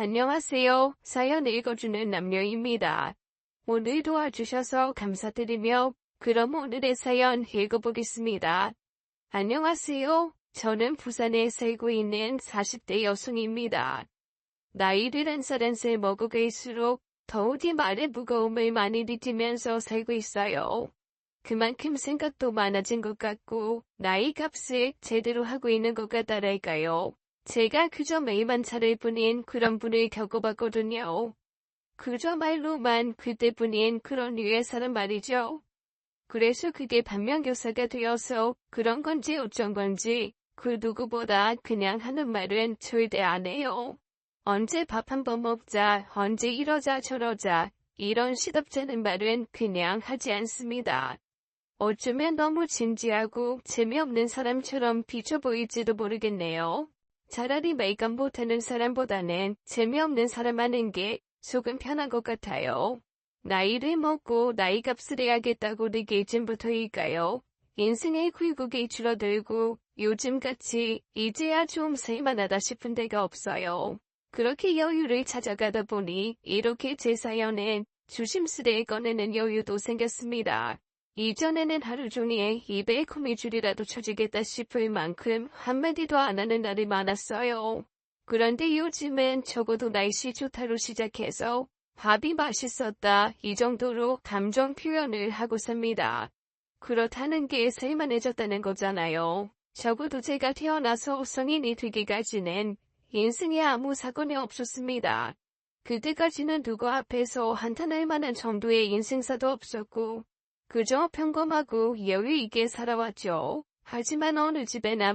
안녕하세요. 사연 읽어주는 남녀입니다. 오늘 도와주셔서 감사드리며 그럼 오늘의 사연 읽어보겠습니다. 안녕하세요. 저는 부산에 살고 있는 40대 여성입니다. 나이를 한 살 한 살 먹어갈수록 더욱이 말의 무거움을 많이 느끼면서 살고 있어요. 그만큼 생각도 많아진 것 같고 나이 값을 제대로 하고 있는 것 같다랄까요. 제가 그저 매일만 차를 뿐인 그런 분을 겪어봤거든요. 그저 말로만 그때뿐인 그런 류의 사람 말이죠. 그래서 그게 반면교사가 되어서 그런 건지 어쩐 건지 그 누구보다 그냥 하는 말은 절대 안 해요. 언제 밥 한 번 먹자, 언제 이러자 저러자 이런 시덥잖은 말은 그냥 하지 않습니다. 어쩌면 너무 진지하고 재미없는 사람처럼 비춰 보일지도 모르겠네요. 차라리 말감 못하는 사람보다는 재미없는 사람 하는 게 속은 편한 것 같아요. 나이를 먹고 나이 값을 해야겠다고 느낄 쯤부터일까요? 인생의 굴곡이 줄어들고 요즘같이 이제야 좀 살만하다 싶은 데가 없어요. 그렇게 여유를 찾아가다 보니 이렇게 제 사연엔 조심스레 꺼내는 여유도 생겼습니다. 이전에는 하루 종일 입에 거미줄이라도 쳐지겠다 싶을 만큼 한마디도 안 하는 날이 많았어요. 그런데 요즘엔 적어도 날씨 좋다로 시작해서 밥이 맛있었다 이 정도로 감정 표현을 하고 삽니다. 그렇다는 게 살만해졌다는 거잖아요. 적어도 제가 태어나서 성인이 되기까지는 인생에 아무 사건이 없었습니다. 그때까지는 누구 앞에서 한탄할 만한 정도의 인생사도 없었고 그저 평범하고 여유 있게 살아왔죠. 하지만 어느 집에나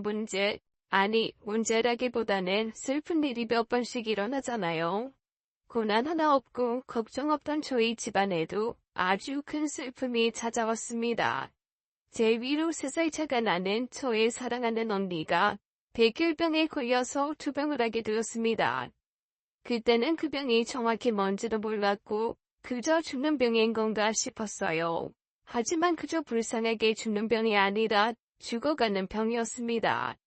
문제라기보다는 슬픈 일이 몇 번씩 일어나잖아요. 고난 하나 없고 걱정 없던 저희 집안에도 아주 큰 슬픔이 찾아왔습니다. 제 위로 3살 차가 나는 저의 사랑하는 언니가 백혈병에 걸려서 투병을 하게 되었습니다. 그때는 그 병이 정확히 뭔지도 몰랐고 그저 죽는 병인 건가 싶었어요. 하지만 그저 불쌍하게 죽는 병이 아니라 죽어가는 병이었습니다.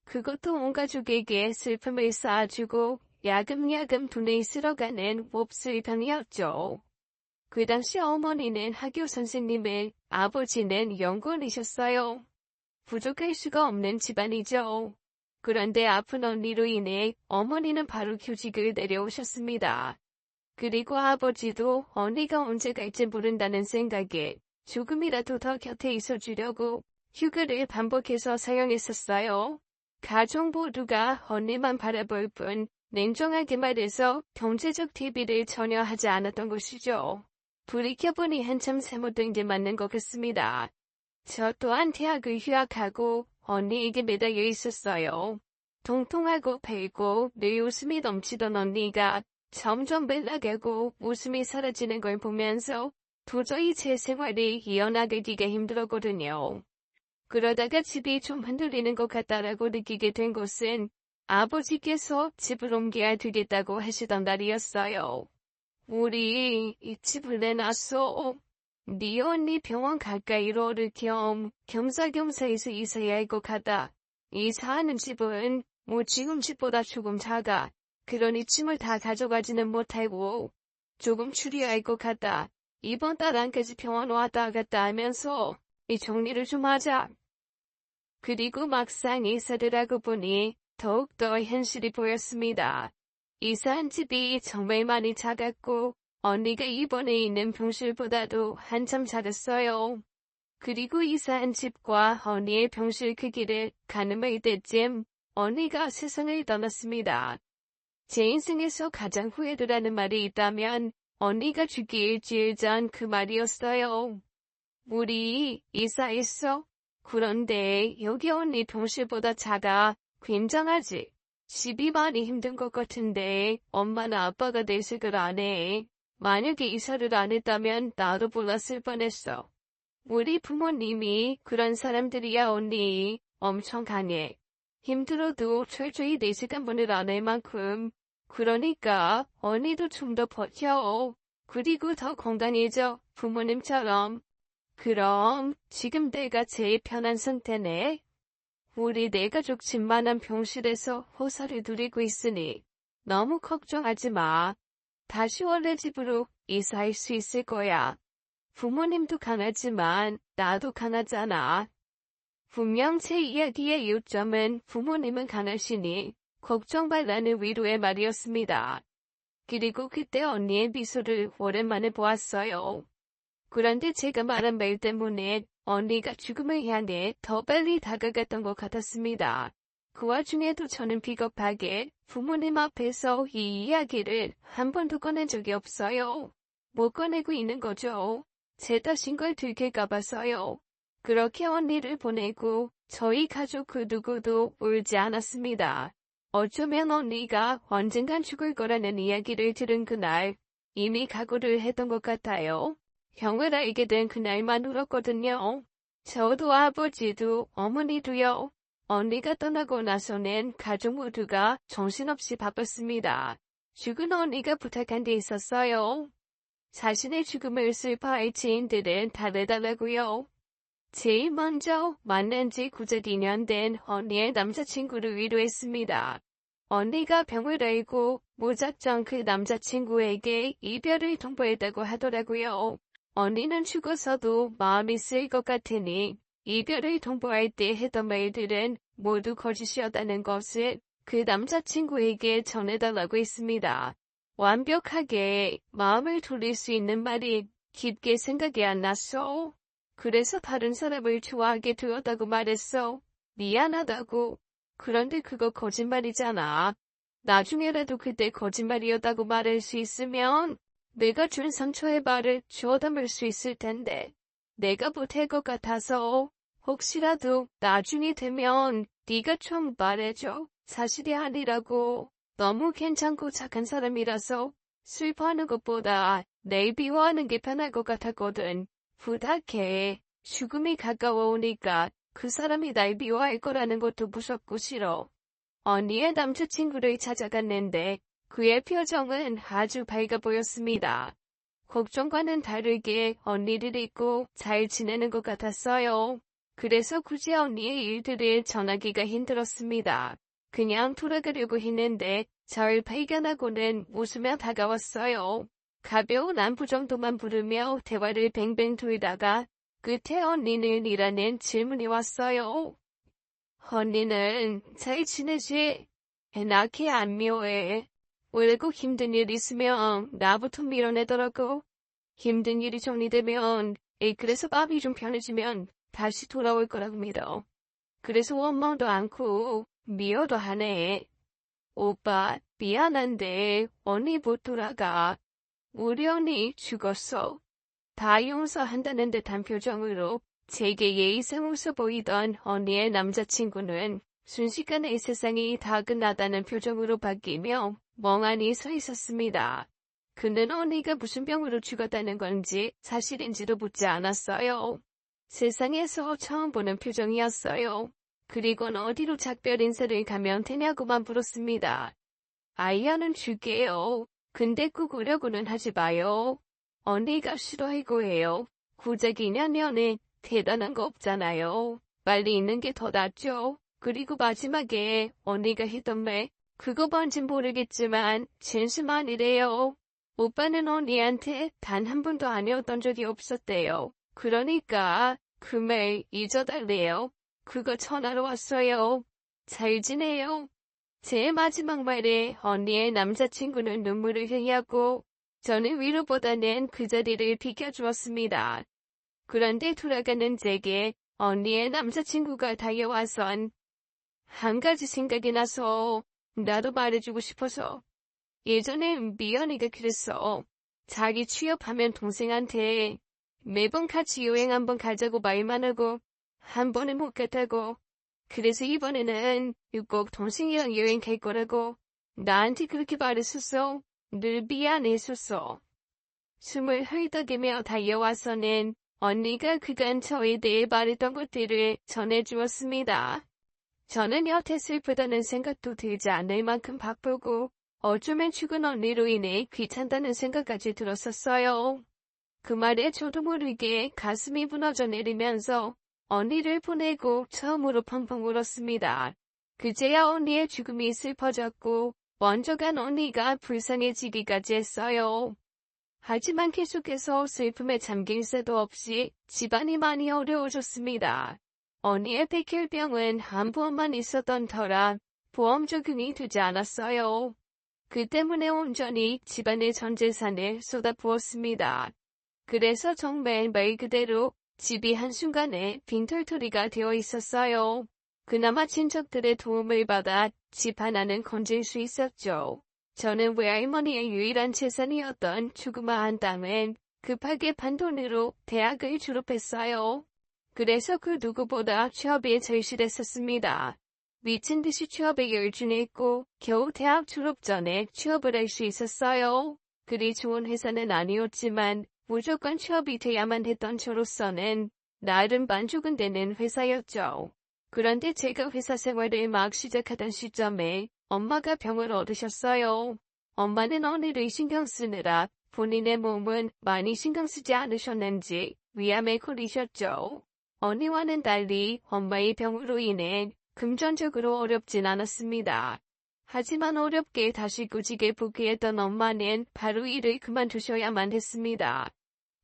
그것도 온 가족에게 슬픔을 쌓아주고 야금야금 돈을 쓸어가는 몹쓸 병이었죠. 그 당시 어머니는 학교 선생님을, 아버지는 연구원이셨어요. 부족할 수가 없는 집안이죠. 그런데 아픈 언니로 인해 어머니는 바로 교직을 내려오셨습니다. 그리고 아버지도 언니가 언제 갈지 모른다는 생각에 조금이라도 더 곁에 있어주려고 휴가를 반복해서 사용했었어요. 가족 모두가 언니만 바라볼 뿐 냉정하게 말해서 경제적 대비를 전혀 하지 않았던 것이죠. 돌이켜보니 한참 잘못된 게 맞는 것 같습니다. 저 또한 대학을 휴학하고 언니에게 매달려 있었어요. 통통하고 배고 늘 웃음이 넘치던 언니가 점점 말라가고 웃음이 사라지는 걸 보면서 도저히 제 생활이 이어나가기가 힘들었거든요. 그러다가 집이 좀 흔들리는 것 같다라고 느끼게 된 것은 아버지께서 집을 옮겨야 되겠다고 하시던 날이었어요. 우리 이 집을 내놨어. 네 언니 병원 가까이로 오를 겸 겸사겸사해서 이사해야 할 것 같다. 이사하는 집은 지금 집보다 조금 작아. 그러니 짐을 다 가져가지는 못하고 조금 줄여야 할 것 같다. 이번 달 안까지 병원 왔다 갔다 하면서 이 정리를 좀 하자. 그리고 막상 이사를 하고 보니 더욱더 현실이 보였습니다. 이사한 집이 정말 많이 작았고 언니가 이번에 있는 병실보다도 한참 작았어요. 그리고 이사한 집과 언니의 병실 크기를 가늠할 때쯤 언니가 세상을 떠났습니다. 제 인생에서 가장 후회되라는 말이 있다면 언니가 죽기 일주일 전 그 말이었어요. 우리 이사했어. 그런데 여기 언니 병실보다 작아. 굉장하지? 집이 많이 힘든 것 같은데 엄마나 아빠가 내색을 안 해. 만약에 이사를 안 했다면 나도 몰랐을 뻔했어. 우리 부모님이 그런 사람들이야 언니. 엄청 강해. 힘들어도 철저히 내색 한 번을 안 할 만큼. 그러니까 언니도 좀 더 버텨. 그리고 더 건강해져. 부모님처럼. 그럼 지금 내가 제일 편한 상태네. 우리 네 가족 집만한 병실에서 호사를 누리고 있으니 너무 걱정하지 마. 다시 원래 집으로 이사할 수 있을 거야. 부모님도 강하지만 나도 강하잖아. 분명 제 이야기의 요점은 부모님은 강하시니 걱정 말라는 위로의 말이었습니다. 그리고 그때 언니의 미소를 오랜만에 보았어요. 그런데 제가 말한 말 때문에 언니가 죽음을 향해 더 빨리 다가갔던 것 같았습니다. 그 와중에도 저는 비겁하게 부모님 앞에서 이 이야기를 한 번도 꺼낸 적이 없어요. 못 꺼내고 있는 거죠. 제 탓인 걸 들킬까 봐서요. 그렇게 언니를 보내고 저희 가족 그 누구도 울지 않았습니다. 어쩌면 언니가 언젠간 죽을 거라는 이야기를 들은 그날 이미 각오를 했던 것 같아요. 형을 알게 된 그날만 울었거든요. 저도 아버지도 어머니도요. 언니가 떠나고 나서는 가족 모두가 정신없이 바빴습니다. 죽은 언니가 부탁한 데 있었어요. 자신의 죽음을 슬퍼할 지인들은 다 내달라고요. 제일 먼저 만난 지 9년 2년 된 언니의 남자친구를 위로했습니다. 언니가 병을 알고 무작정 그 남자친구에게 이별을 통보했다고 하더라고요. 언니는 죽어서도 마음이 쓰일 것 같으니 이별을 통보할 때 했던 말들은 모두 거짓이었다는 것을 그 남자친구에게 전해달라고 했습니다. 완벽하게 마음을 돌릴 수 있는 말이 깊게 생각이 안 났어. 그래서 다른 사람을 좋아하게 되었다고 말했어. 미안하다고. 그런데 그거 거짓말이잖아. 나중에라도 그때 거짓말이었다고 말할 수 있으면 내가 준 상처의 발을 주워 담을 수 있을 텐데 내가 못할 것 같아서 혹시라도 나중이 되면 네가 좀 말해줘. 사실이 아니라고. 너무 괜찮고 착한 사람이라서 슬퍼하는 것보다 내 비워하는 게 편할 것 같았거든. 부탁해. 죽음이 가까워오니까 그 사람이 날 미워할 거라는 것도 무섭고 싫어. 언니의 남자친구를 찾아갔는데 그의 표정은 아주 밝아 보였습니다. 걱정과는 다르게 언니를 잊고 잘 지내는 것 같았어요. 그래서 굳이 언니의 일들을 전하기가 힘들었습니다. 그냥 돌아가려고 했는데 절 발견하고는 웃으며 다가왔어요. 가벼운 안부 정도만 부르며 대화를 뱅뱅 돌다가 끝에 언니는 이라는 질문이 왔어요. 언니는 잘 지내지? 나키 안 미워해. 울고 힘든 일 있으면 나부터 밀어내더라고. 힘든 일이 정리되면 그래서 마음이 좀 편해지면 다시 돌아올 거라고 믿어. 그래서 원망도 않고 미워도 하네. 오빠 미안한데 언니 못 돌아가. 우리 언니 죽었어. 다 용서한다는 듯한 표정으로 제게 예의상 웃어 보이던 언니의 남자친구는 순식간에 세상이 다 끝나다는 표정으로 바뀌며 멍하니 서 있었습니다. 그는 언니가 무슨 병으로 죽었다는 건지 사실인지도 묻지 않았어요. 세상에서 처음 보는 표정이었어요. 그리곤 어디로 작별 인사를 가면 되냐고만 물었습니다. 아이야는 줄게요. 근데 꼭 오려고는 하지 마요. 언니가 싫어하고 해요. 고작 2년면에 대단한 거 없잖아요. 빨리 있는 게 더 낫죠. 그리고 마지막에 언니가 했던 말, 그거 뭔진 모르겠지만 진심 아니래요. 오빠는 언니한테 단 한 번도 아니었던 적이 없었대요. 그러니까 그 말 잊어달래요. 그거 전화로 왔어요. 잘 지내요. 제 마지막 말에 언니의 남자친구는 눈물을 흘렸고 저는 위로보다는 그 자리를 비켜주었습니다. 그런데 돌아가는 제게 언니의 남자친구가 달려와선 한 가지 생각이 나서 나도 말해주고 싶어서. 예전에 미연이가 그랬어. 자기 취업하면 동생한테 매번 같이 여행 한번 가자고 말만 하고 한 번은 못 갔다고. 그래서 이번에는 꼭 동생이랑 여행 갈 거라고 나한테 그렇게 말했었어. 늘 미안했었어. 숨을 헐떡이며 달려와서는 언니가 그간 저에 대해 말했던 것들을 전해주었습니다. 저는 여태 슬프다는 생각도 들지 않을 만큼 바쁘고 어쩌면 죽은 언니로 인해 귀찮다는 생각까지 들었었어요. 그 말에 저도 모르게 가슴이 무너져 내리면서 언니를 보내고 처음으로 펑펑 울었습니다. 그제야 언니의 죽음이 슬퍼졌고 먼저 간 언니가 불쌍해지기까지 했어요. 하지만 계속해서 슬픔에 잠길 새도 없이 집안이 많이 어려워졌습니다. 언니의 백혈병은 한 번만 있었던 터라 보험 적용이 되지 않았어요. 그 때문에 온전히 집안의 전 재산을 쏟아부었습니다. 그래서 정말 말 그대로 집이 한순간에 빈털터리가 되어 있었어요. 그나마 친척들의 도움을 받아 집 하나는 건질 수 있었죠. 저는 외할머니의 유일한 재산이었던 조그마한 땅은 급하게 판 돈으로 대학을 졸업했어요. 그래서 그 누구보다 취업에 절실했었습니다. 미친 듯이 취업에 열중했고 겨우 대학 졸업 전에 취업을 할 수 있었어요. 그리 좋은 회사는 아니었지만 무조건 취업이 돼야만 했던 저로서는 나름 만족은 되는 회사였죠. 그런데 제가 회사 생활을 막 시작하던 시점에 엄마가 병을 얻으셨어요. 엄마는 언니를 신경 쓰느라 본인의 몸은 많이 신경 쓰지 않으셨는지 위암에 걸리셨죠. 언니와는 달리 엄마의 병으로 인해 금전적으로 어렵진 않았습니다. 하지만 어렵게 다시 꾸지게 복귀했던 엄마는 바로 일을 그만두셔야만 했습니다.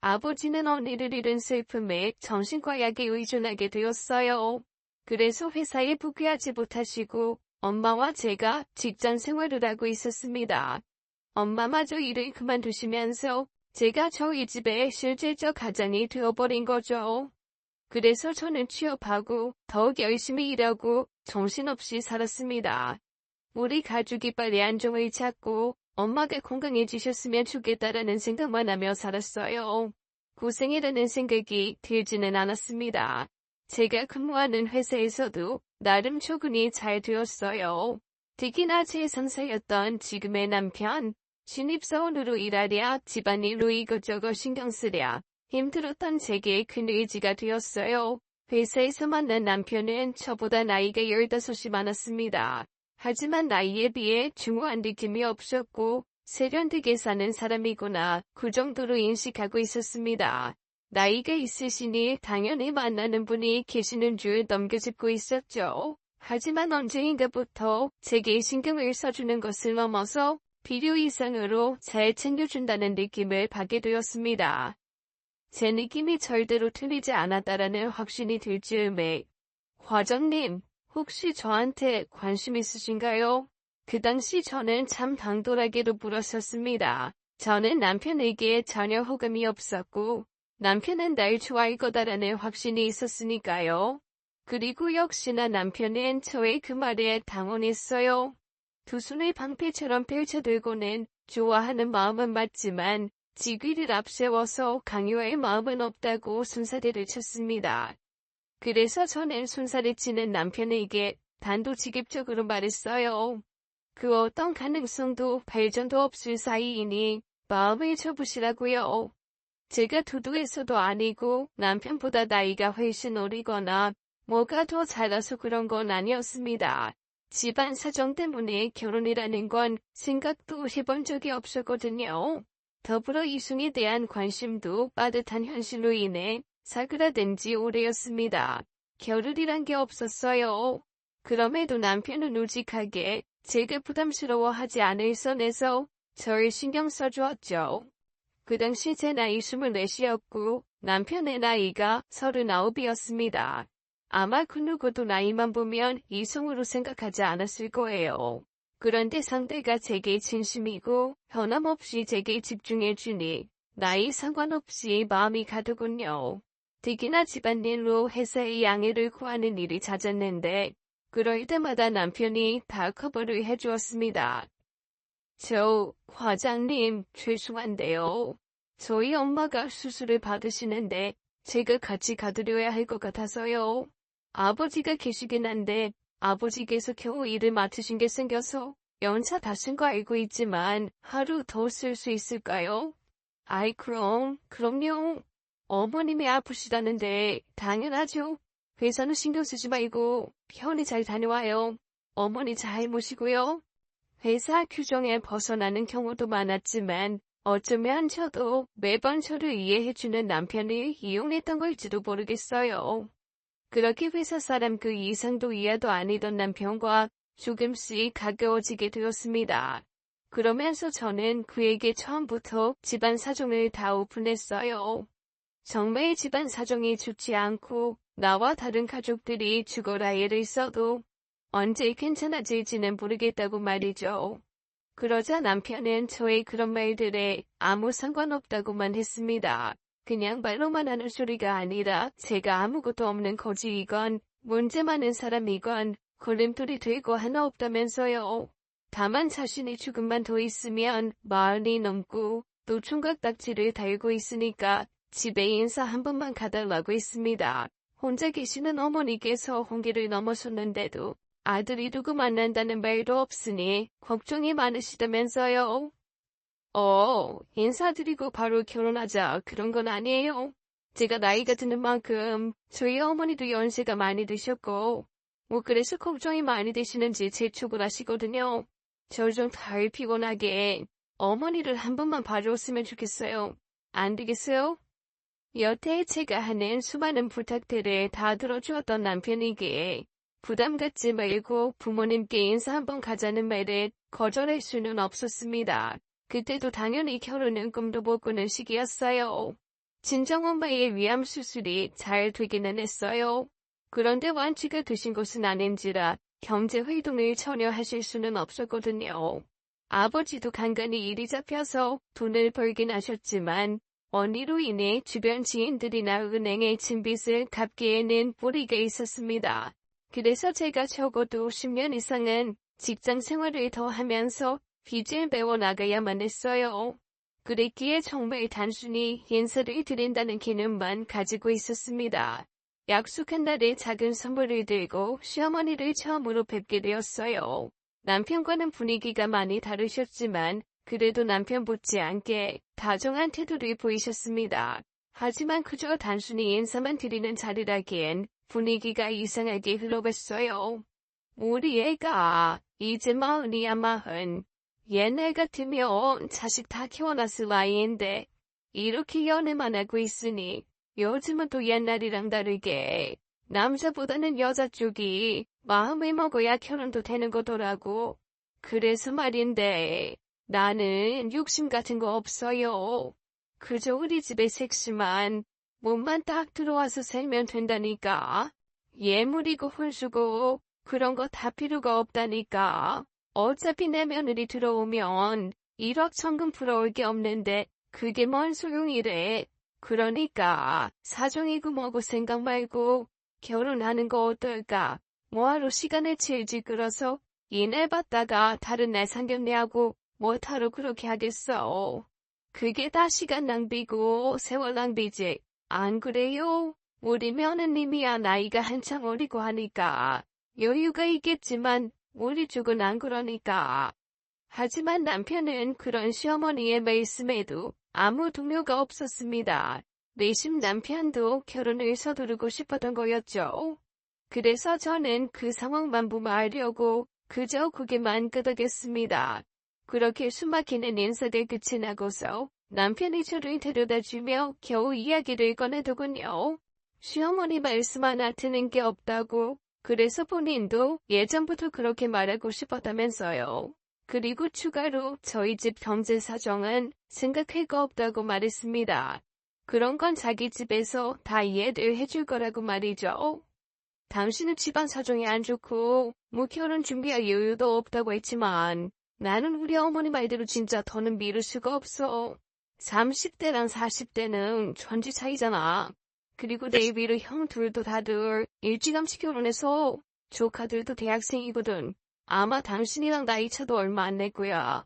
아버지는 언니를 잃은 슬픔에 정신과 약에 의존하게 되었어요. 그래서 회사에 복귀하지 못하시고 엄마와 제가 직장 생활을 하고 있었습니다. 엄마마저 일을 그만두시면서 제가 저희 집의 실질적 가장이 되어버린 거죠. 그래서 저는 취업하고 더욱 열심히 일하고 정신없이 살았습니다. 우리 가족이 빨리 안정을 찾고 엄마가 건강해지셨으면 좋겠다라는 생각만 하며 살았어요. 고생이라는 생각이 들지는 않았습니다. 제가 근무하는 회사에서도 나름 적응이 잘 되었어요. 특히나 제 상사였던 지금의 남편, 신입사원으로 일하랴 집안일로 이것저것 신경 쓰랴 힘들었던 제게 큰 의지가 되었어요. 회사에서 만난 남편은 저보다 나이가 15이 많았습니다. 하지만 나이에 비해 중후한 느낌이 없었고 세련되게 사는 사람이구나 그 정도로 인식하고 있었습니다. 나이가 있으시니 당연히 만나는 분이 계시는 줄 넘겨짚고 있었죠. 하지만 언제인가부터 제게 신경을 써주는 것을 넘어서 필요 이상으로 잘 챙겨준다는 느낌을 받게 되었습니다. 제 느낌이 절대로 틀리지 않았다라는 확신이 들 즈음에 과장님, 혹시 저한테 관심 있으신가요? 그 당시 저는 참 당돌하게도 물었었습니다. 저는 남편에게 전혀 호감이 없었고 남편은 날 좋아할 거다라는 확신이 있었으니까요. 그리고 역시나 남편은 저의 그 말에 당황했어요. 두 손을 방패처럼 펼쳐들고는 좋아하는 마음은 맞지만 직위를 앞세워서 강요할 마음은 없다고 손사래를 쳤습니다. 그래서 저는 손살을 치는 남편에게 단도직입적으로 말했어요. 그 어떤 가능성도 발전도 없을 사이이니 마음을 접으시라고요. 제가 두두에서도 아니고 남편보다 나이가 훨씬 어리거나 뭐가 더 잘나서 그런 건 아니었습니다. 집안 사정 때문에 결혼이라는 건 생각도 해본 적이 없었거든요. 더불어 이성에 대한 관심도 빠듯한 현실로 인해 사그라든 지 오래였습니다. 겨를이란 게 없었어요. 그럼에도 남편은 우직하게 제가 부담스러워하지 않을 선에서 절 신경 써주었죠. 그 당시 제 나이 24이었고 남편의 나이가 39이었습니다. 아마 그 누구도 나이만 보면 이성으로 생각하지 않았을 거예요. 그런데 상대가 제게 진심이고 변함없이 제게 집중해주니 나이 상관없이 마음이 가더군요. 특히나 집안일로 회사의 양해를 구하는 일이 잦았는데 그럴 때마다 남편이 다 커버를 해주었습니다. 과장님, 죄송한데요. 저희 엄마가 수술을 받으시는데 제가 같이 가드려야 할 것 같아서요. 아버지가 계시긴 한데 아버지께서 겨우 일을 맡으신 게 생겨서 연차 다 쓴 거 알고 있지만 하루 더 쓸 수 있을까요? 아이 그럼요. 어머님이 아프시다는데 당연하죠. 회사는 신경 쓰지 말고 편히 잘 다녀와요. 어머니 잘 모시고요. 회사 규정에 벗어나는 경우도 많았지만 어쩌면 저도 매번 저를 이해해주는 남편을 이용했던 걸지도 모르겠어요. 그렇게 회사 사람 그 이상도 이하도 아니던 남편과 조금씩 가까워지게 되었습니다. 그러면서 저는 그에게 처음부터 집안 사정을 다 오픈했어요. 정말 집안 사정이 좋지 않고 나와 다른 가족들이 죽어라 애를 써도 언제 괜찮아질지는 모르겠다고 말이죠. 그러자 남편은 저의 그런 말들에 아무 상관없다고만 했습니다. 그냥 말로만 하는 소리가 아니라 제가 아무것도 없는 거지이건 문제 많은 사람이건 걸림돌이 되고 하나 없다면서요. 다만 자신이 조금만 더 있으면 마흔이 넘고 또 총각딱지를 달고 있으니까 집에 인사 한 번만 가달라고 했습니다. 혼자 계시는 어머니께서 홍기를 넘어섰는데도 아들이 누구 만난다는 말도 없으니 걱정이 많으시다면서요. 인사드리고 바로 결혼하자 그런 건 아니에요. 제가 나이가 드는 만큼 저희 어머니도 연세가 많이 드셨고 그래서 걱정이 많이 되시는지 재촉을 하시거든요. 저 좀 덜 피곤하게 어머니를 한 번만 봐줬으면 좋겠어요. 안 되겠어요? 여태 제가 하는 수많은 부탁들을 다 들어주었던 남편에게 부담 갖지 말고 부모님께 인사 한번 가자는 말을 거절할 수는 없었습니다. 그때도 당연히 결혼은 꿈도 못 꾸는 시기였어요. 친정엄마의 위암 수술이 잘 되기는 했어요. 그런데 완치가 되신 것은 아닌지라 경제 활동을 전혀 하실 수는 없었거든요. 아버지도 간간히 일이 잡혀서 돈을 벌긴 하셨지만 언니로 인해 주변 지인들이나 은행에 진 빚을 갚기에는 무리가 있었습니다. 그래서 제가 적어도 10년 이상은 직장 생활을 더 하면서 빚을 메워나가야만 했어요. 그랬기에 정말 단순히 인사를 드린다는 개념만 가지고 있었습니다. 약속한 날에 작은 선물을 들고 시어머니를 처음으로 뵙게 되었어요. 남편과는 분위기가 많이 다르셨지만 그래도 남편 못지않게 다정한 태도를 보이셨습니다. 하지만 그저 단순히 인사만 드리는 자리라기엔 분위기가 이상하게 흘러갔어요. 우리 애가 이제 마흔이야 마흔. 옛날 같으면 자식 다 키워놨을 나이인데 이렇게 연애만 하고 있으니 요즘은 또 옛날이랑 다르게 남자보다는 여자 쪽이 마음을 먹어야 결혼도 되는 거더라고. 그래서 말인데 나는 욕심 같은 거 없어요. 그저 우리 집에 섹시만 몸만 딱 들어와서 살면 된다니까. 예물이고 혼수고 그런 거 다 필요가 없다니까. 어차피 내 며느리 들어오면 1억 천금 풀어올 게 없는데 그게 뭔 소용이래. 그러니까 사정이고 뭐고 생각 말고 결혼하는 거 어떨까? 뭐하러 시간을 질질 끌어서 이내 받다가 다른 애 상견례하고 뭐하러 그렇게 하겠어. 그게 다 시간 낭비고 세월 낭비지. 안 그래요? 우리 며느님이야 나이가 한창 어리고 하니까 여유가 있겠지만 우리 쪽은 안 그러니까. 하지만 남편은 그런 시어머니의 말씀에도 아무 동료가 없었습니다. 내심 남편도 결혼을 서두르고 싶었던 거였죠. 그래서 저는 그 상황만 무마하려고 그저 고개만 끄덕였습니다. 그렇게 숨막히는 인사가 끝이 나고서 남편이 저를 데려다주며 겨우 이야기를 꺼내더군요. 시어머니 말씀 하나 드는 게 없다고. 그래서 본인도 예전부터 그렇게 말하고 싶었다면서요. 그리고 추가로 저희 집 경제 사정은 생각할 거 없다고 말했습니다. 그런 건 자기 집에서 다 이해를 해줄 거라고 말이죠. 당신은 집안 사정이 안 좋고 결혼 준비할 여유도 없다고 했지만 나는 우리 어머니 말대로 진짜 더는 미룰 수가 없어. 30대랑 40대는 천지 차이잖아. 그리고 내 위로 형 둘도 다들 일찌감치 결혼해서 조카들도 대학생이거든. 아마 당신이랑 나이 차도 얼마 안 날 거야.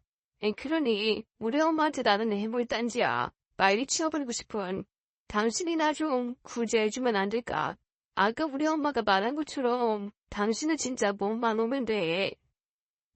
그러니 우리 엄마한테 나는 해물단지야. 빨리 치워버리고 싶은. 당신이 나 좀 구제해주면 안 될까? 아까 우리 엄마가 말한 것처럼 당신은 진짜 몸만 오면 돼.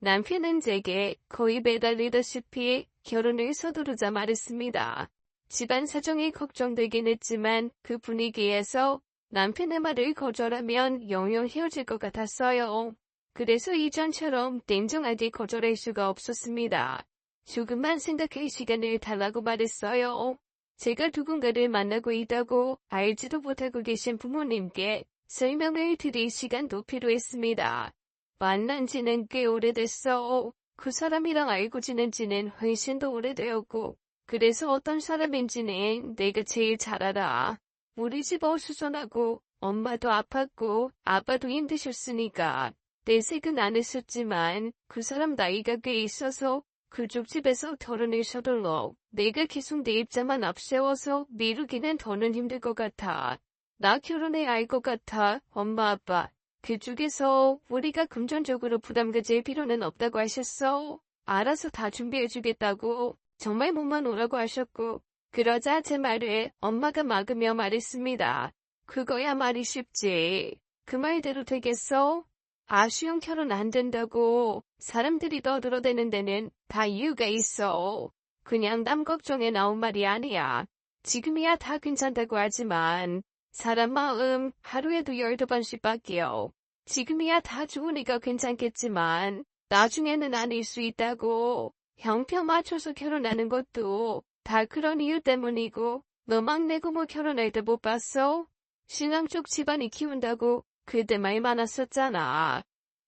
남편은 제게 거의 매달리다시피 결혼을 서두르자 말했습니다. 집안 사정이 걱정되긴 했지만 그 분위기에서 남편의 말을 거절하면 영영 헤어질 것 같았어요. 그래서 이전처럼 냉정하게 거절할 수가 없었습니다. 조금만 생각할 시간을 달라고 말했어요. 제가 누군가를 만나고 있다고 알지도 못하고 계신 부모님께 설명을 드릴 시간도 필요했습니다. 만난 지는 꽤 오래됐어. 그 사람이랑 알고 지낸 지는 훨씬 더 오래되었고, 그래서 어떤 사람인지는 내가 제일 잘 알아. 우리 집 어수선하고, 엄마도 아팠고, 아빠도 힘드셨으니까, 내색은 안 했었지만, 그 사람 나이가 꽤 있어서, 그쪽 집에서 결혼을 서둘러 내가 계속 내 입장만 앞세워서 미루기는 더는 힘들 것 같아. 나 결혼해야 할 것 같아, 엄마 아빠. 그쪽에서 우리가 금전적으로 부담 가질 필요는 없다고 하셨어. 알아서 다 준비해주겠다고. 정말 몸만 오라고 하셨고. 그러자 제 말에 엄마가 막으며 말했습니다. 그거야 말이 쉽지. 그 말대로 되겠어? 아쉬운 결혼 안 된다고. 사람들이 떠들어대는 데는 다 이유가 있어. 그냥 남 걱정에 나온 말이 아니야. 지금이야 다 괜찮다고 하지만 사람 마음 하루에도 12번씩 바뀌어. 지금이야 다 좋으니까 괜찮겠지만 나중에는 아닐 수 있다고. 형편 맞춰서 결혼하는 것도 다 그런 이유 때문이고 너 막내 고모 결혼할 때 못 봤어? 신랑 쪽 집안이 키운다고 그때 말 많았었잖아.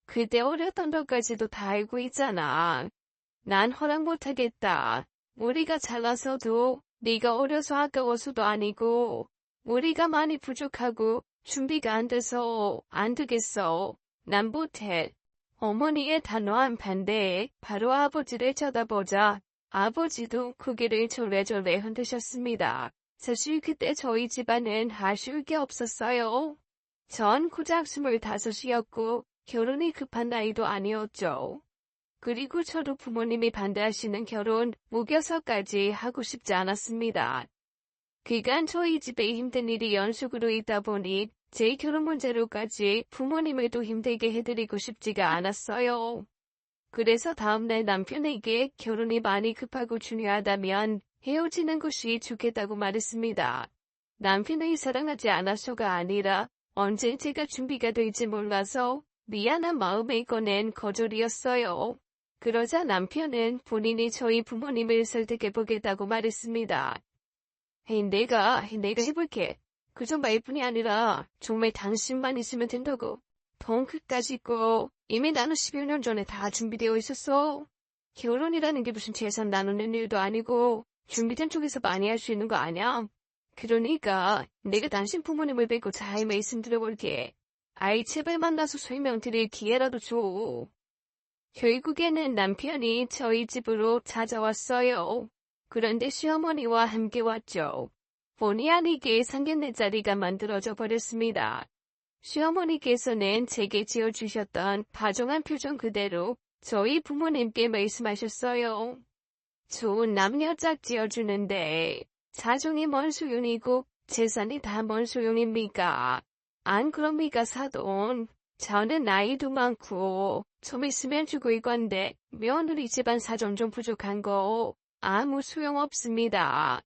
그때 어렸던 것까지도 다 알고 있잖아. 난 허락 못하겠다. 우리가 잘나서도 네가 어려서 아까워서도 아니고 우리가 많이 부족하고 준비가 안 돼서 안 되겠어. 난 못해. 어머니의 단호한 반대에 바로 아버지를 쳐다보자 아버지도 고개를 졸래졸래 흔드셨습니다. 사실 그때 저희 집안은 아쉬울 게 없었어요. 전 고작 25이었고 결혼이 급한 나이도 아니었죠. 그리고 저도 부모님이 반대하시는 결혼, 무교서까지 하고 싶지 않았습니다. 그간 저희 집에 힘든 일이 연속으로 있다 보니 제 결혼 문제로까지 부모님을 또 힘들게 해드리고 싶지가 않았어요. 그래서 다음날 남편에게 결혼이 많이 급하고 중요하다면 헤어지는 것이 좋겠다고 말했습니다. 남편의 사랑하지 않아서가 아니라 언제 제가 준비가 될지 몰라서 미안한 마음에 꺼낸 거절이었어요. 그러자 남편은 본인이 저희 부모님을 설득해보겠다고 말했습니다. 내가 해볼게. 그저 말뿐이 아니라 정말 당신만 있으면 된다고. 돈 끝까지 있고 이미 나는 11년 전에 다 준비되어 있었어. 결혼이라는 게 무슨 재산 나누는 일도 아니고 준비된 쪽에서 많이 할 수 있는 거 아니야? 그러니까 내가 당신 부모님을 뵙고 잘 말씀드려볼게. 아이 제발 만나서 설명드릴 기회라도 줘. 결국에는 남편이 저희 집으로 찾아왔어요. 그런데 시어머니와 함께 왔죠. 본의 아니게 상견례 자리가 만들어져 버렸습니다. 시어머니께서는 제게 지어주셨던 다정한 표정 그대로 저희 부모님께 말씀하셨어요. 좋은 남녀 짝 지어주는데 사정이 뭔 소용이고 재산이 다 뭔 소용입니까? 안 그럽니까 사돈? 저는 나이도 많고 좀 있으면 죽을 건데 며느리 집안 사정 좀 부족한 거 아무 소용없습니다.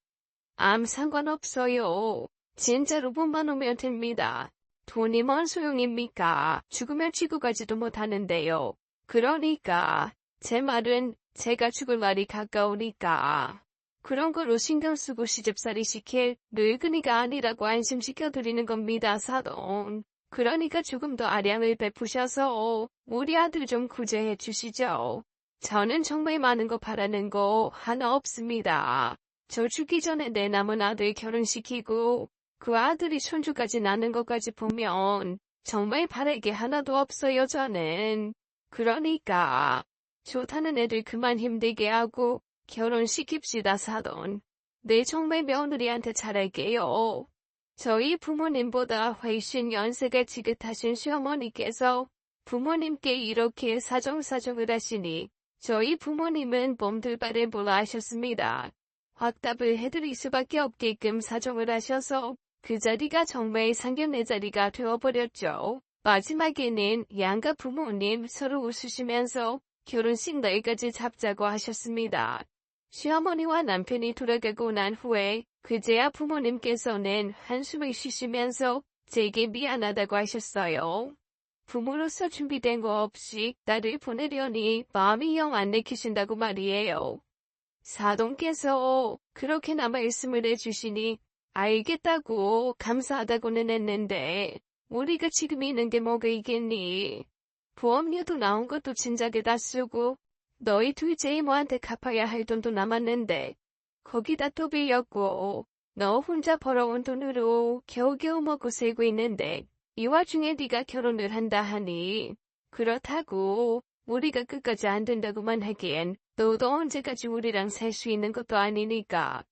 아무 상관없어요. 진짜로 몸만 오면 됩니다. 돈이 뭔 소용입니까? 죽으면 지구 가지도 못하는데요. 그러니까 제 말은 제가 죽을 날이 가까우니까 그런 걸로 신경 쓰고 시집살이 시킬 늙은이가 아니라고 안심시켜드리는 겁니다, 사돈. 그러니까 조금 더 아량을 베푸셔서 우리 아들 좀 구제해 주시죠. 저는 정말 많은 거 바라는 거 하나 없습니다. 저 죽기 전에 내 남은 아들 결혼시키고 그 아들이 손주까지 낳는 것까지 보면 정말 바랄 게 하나도 없어요, 저는. 그러니까 좋다는 애들 그만 힘들게 하고 결혼시킵시다, 사돈. 네, 정말 며느리한테 잘할게요. 저희 부모님보다 훨씬 연세가 지긋하신 시어머니께서 부모님께 이렇게 사정사정을 하시니 저희 부모님은 몸둘바를 몰라 하셨습니다. 확답을 해드릴 수밖에 없게끔 사정을 하셔서 그 자리가 정말 상견례 자리가 되어버렸죠. 마지막에는 양가 부모님 서로 웃으시면서 결혼식 날까지 잡자고 하셨습니다. 시어머니와 남편이 돌아가고 난 후에 그제야 부모님께서는 한숨을 쉬시면서 제게 미안하다고 하셨어요. 부모로서 준비된 거 없이 딸을 보내려니 마음이 영 안 내키신다고 말이에요. 사돈께서 그렇게나 말씀을 해주시니 알겠다고 감사하다고는 했는데 우리가 지금 있는 게 뭐가 있겠니? 보험료도 나온 것도 진작에 다 쓰고 너희 둘째 이모한테 갚아야 할 돈도 남았는데 거기다 또 빌렸고 너 혼자 벌어온 돈으로 겨우겨우 먹고 살고 있는데 이 와중에 네가 결혼을 한다 하니 그렇다고 우리가 끝까지 안 된다고만 하기엔 너도 언제까지 우리랑 살 수 있는 것도 아니니까.